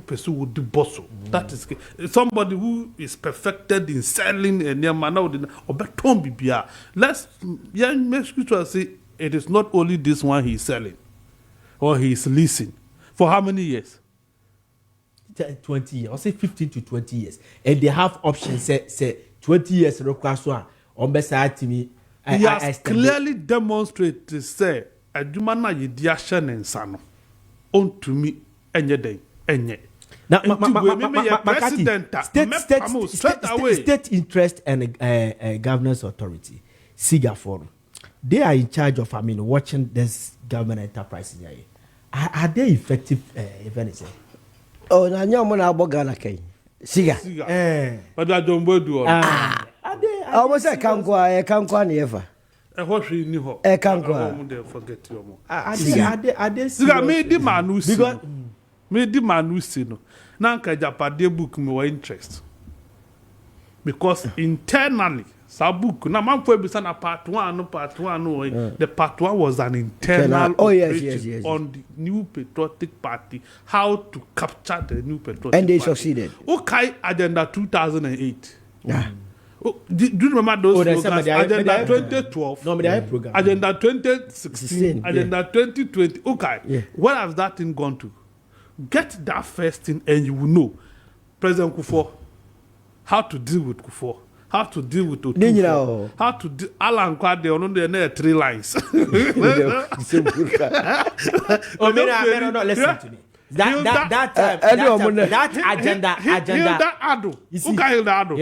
G: pursue would do bosso. That is somebody who is perfected in selling and near man or beton be. Let's make sure say it is not only this one he is selling or he is leasing. For how many years?
B: 20 years, or say 15 to 20 years, and they have options. Say 20 years. On beside me,
G: he has clearly demonstrated. Say, a jumana yidiashan and sano. On to me, enye.
B: Now, state interest and governance authority, Ziega Forum, they are in charge of. Watching this government enterprises. Are they effective? If anything.
I: Oh, na nyamo na abogana kai. Ziega.
G: But I don't do.
I: Almost a kankwa ne ever.
G: A horse ni ho.
I: E kankwa.
G: Forget you more.
B: Are they
G: Ziega made the man who see. Made the man who see no. Now Japade book me interest. Because internally, sa book na man for be sana part 1 no. The part 1 was an internal
I: yes.
G: on the New Patriotic Party, how to capture the New Patriotic
I: and they
G: Party.
I: succeeded.
G: Okay, agenda 2008. Yeah. Oh, do you remember those programs? Agenda 2012, Agenda 2016, Agenda 2020. Okay, where has that thing gone to? Get that first thing and you will know President Kufuor, how to deal with Kufuor, how to deal with Otufor, how to deal Alan Kwade on the 3 lines.
B: No, listen to me. That agenda.
G: Hilda Ado. Okay, Hilda Ado.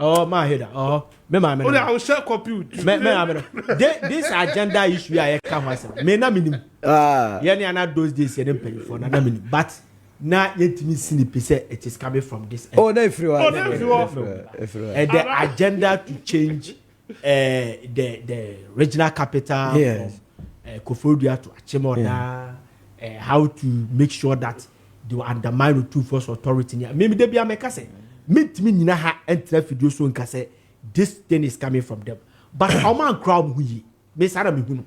B: Oh, my head. Oh, me.
G: I will share compute.
B: This agenda issue I come myself. Me na minimum. Yani na those days you don't pay for na minimum. But now yet me see it is coming from this.
I: Oh, no, everyone.
B: And the agenda to change the regional capital from Koforidua to Achimota. How to make sure that they will undermine the two force authority. Maybe they be a make say. Meet me nina ha enter video so nka say this thing is coming from them. But man crowd hu yi. Me sara me hunu.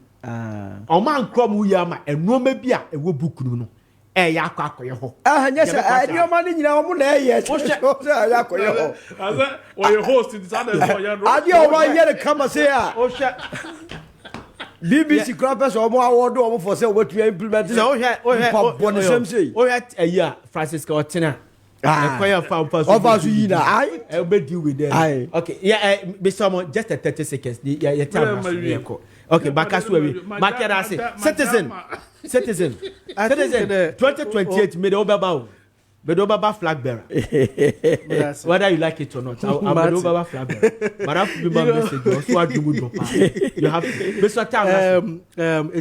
B: Man crowd hu yi ama eno ma bi a ewo book no. Ya akoye ho.
I: Yes, I man nyina omo na ye. O se ya akoye ho.
G: Asa o ye host in Sunday so ya no.
I: Adi o wa ye come say a.
B: O se
I: BBC Crappers or more award or for say what we implement.
B: So here, a year, Francisco Otina. I'll be deal with them. Okay, yeah, be someone just a 30 seconds. Yeah, time. Okay, back as well. Maakye citizen. 2028 made over. Bedobaba flag bearer. Whether you like it or not, I'm Bedobaba flag bearer. But I have to be my message. You have
H: a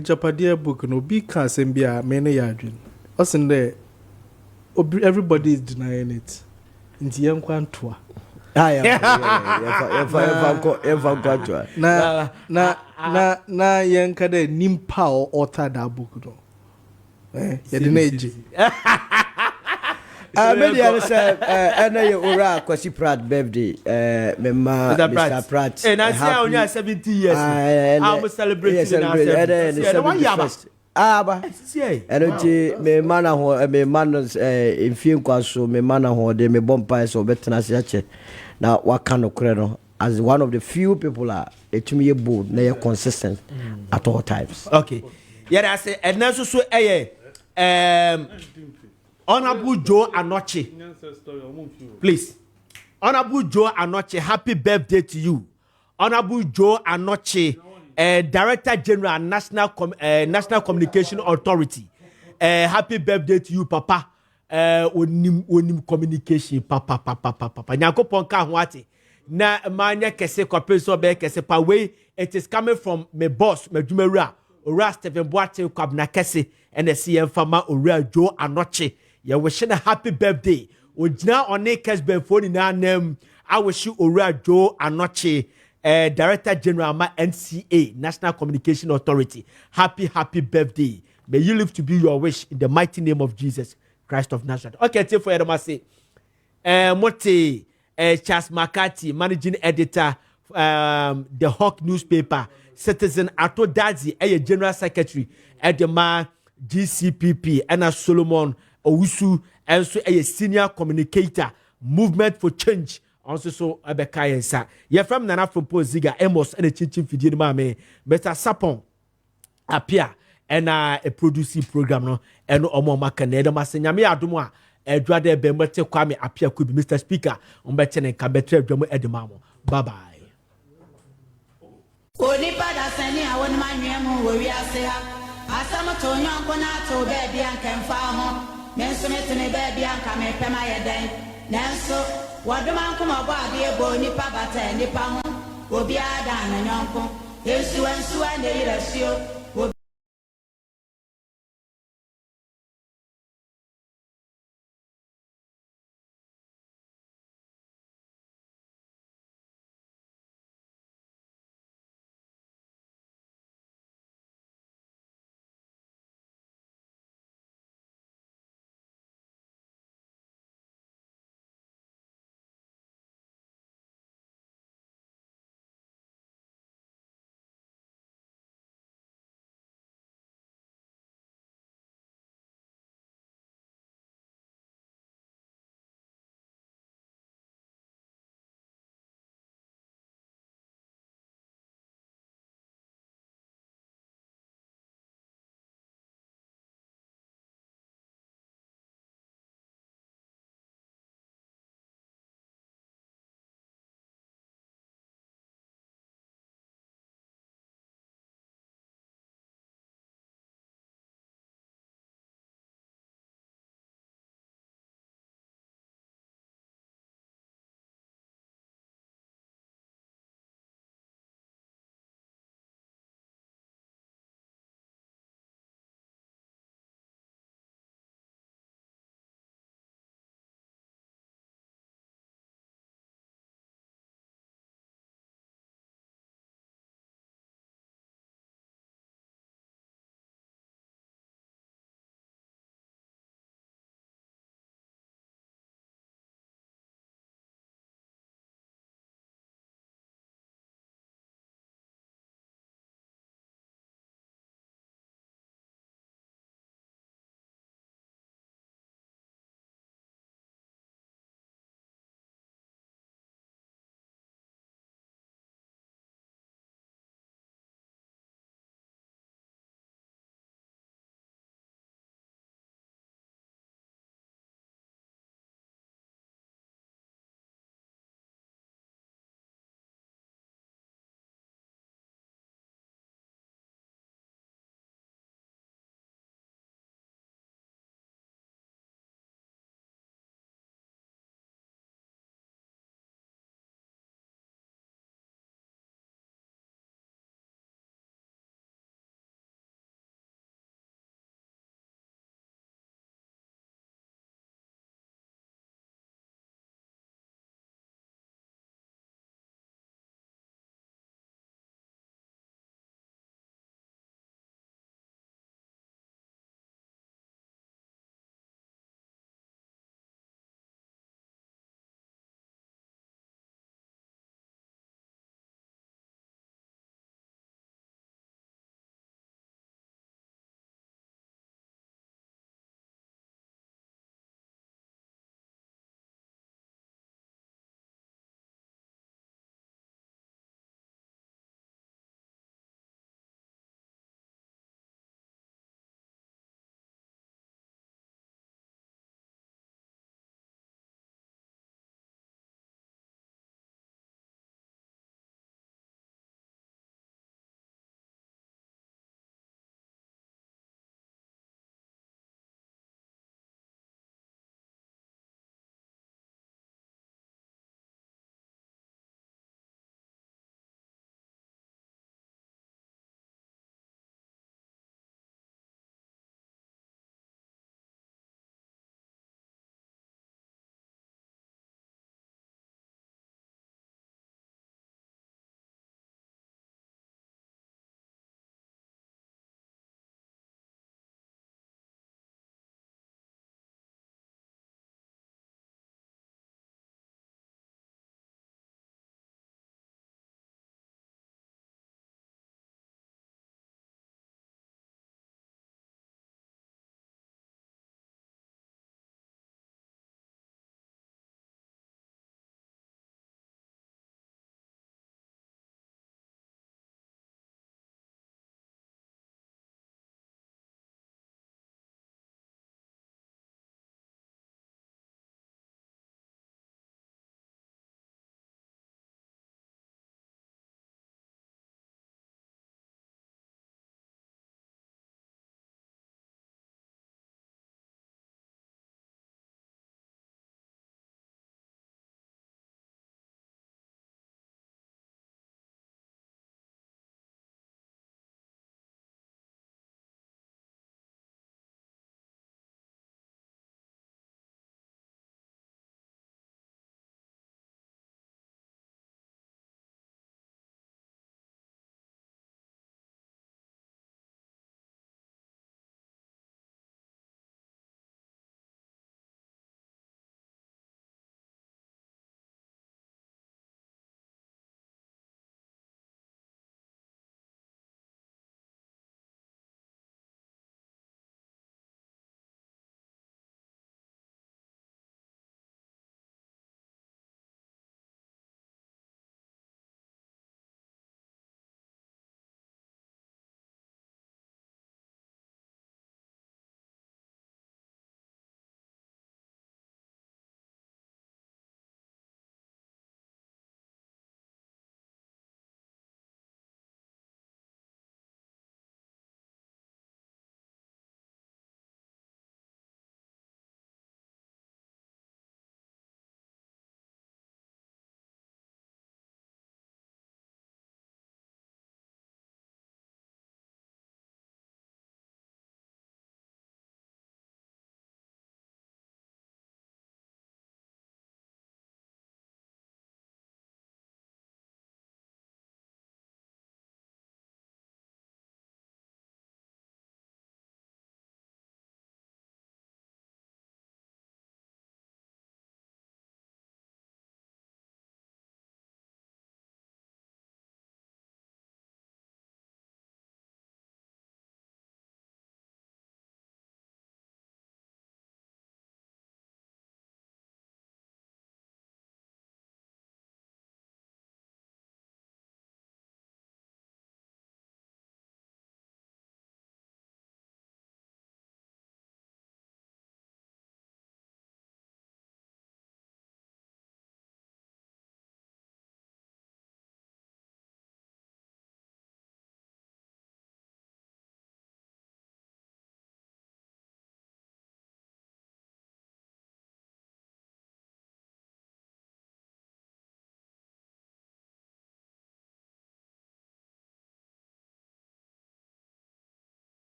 H: Japadia book no be can send be a many yardin. Us in there, everybody is denying it. Into young quantua. Na yanka de nimpa or author that book no.
I: Media say na ura Kofi Pratt birthday Mr. Pratt
B: and I say only 70 years I'm celebrating
I: ba energy me man infin kwaso me man ho de me bompa so betena se ache na waka no kure no as one of the few people are etumi ye bold na ye consistent at all times.
B: Okay, yeah, I say and na so Honorable Joe Anoche, please. Honorable Joe Anoche, happy birthday to you. Honorable Joe Anoche, Director General, National Communication Authority. Happy birthday to you, Papa. Onim communication, Papa. Nyako ponka huate. Na manya kese kwapeso be kese pa way. It is coming from my boss, my Jumera, Ora Stephen Boate Kwabna Kese, and the CM Farmer Ora Joe Anoche. You wish a happy birthday. Ojina on a Kessben phone in our name. I wish you Ora Joe Anoche, Director General NCA, National Communication Authority. Happy birthday. May you live to be your wish in the mighty name of Jesus Christ of Nazareth. Okay, take for you to say. Mote Charles McCarthy, managing editor, the Hawk newspaper, Citizen Ato Dazi, general secretary at the GCPP, and Solomon Owusu, and so a senior communicator, Movement for Change. Also, so Abekaya sa. You're from Nana from Ziega, Amos, and a chinchin fiddy mame, Mr. Sapon appear and a producing program no, and Omo Makaneda Massenyami Adumwa, a Drade Bemete Kwame appear could be Mr. Speaker, on Betten and Cabetre Dramo Edamamo. Bye bye.
A: Onipada sending I want my name where we are say, Asama Tony Uncle baby and can file home, Mensumet and a baby and come a pema day. Nanso, what the man come about the bony papa and the pound will be a dan and uncle. Yes, you and so and they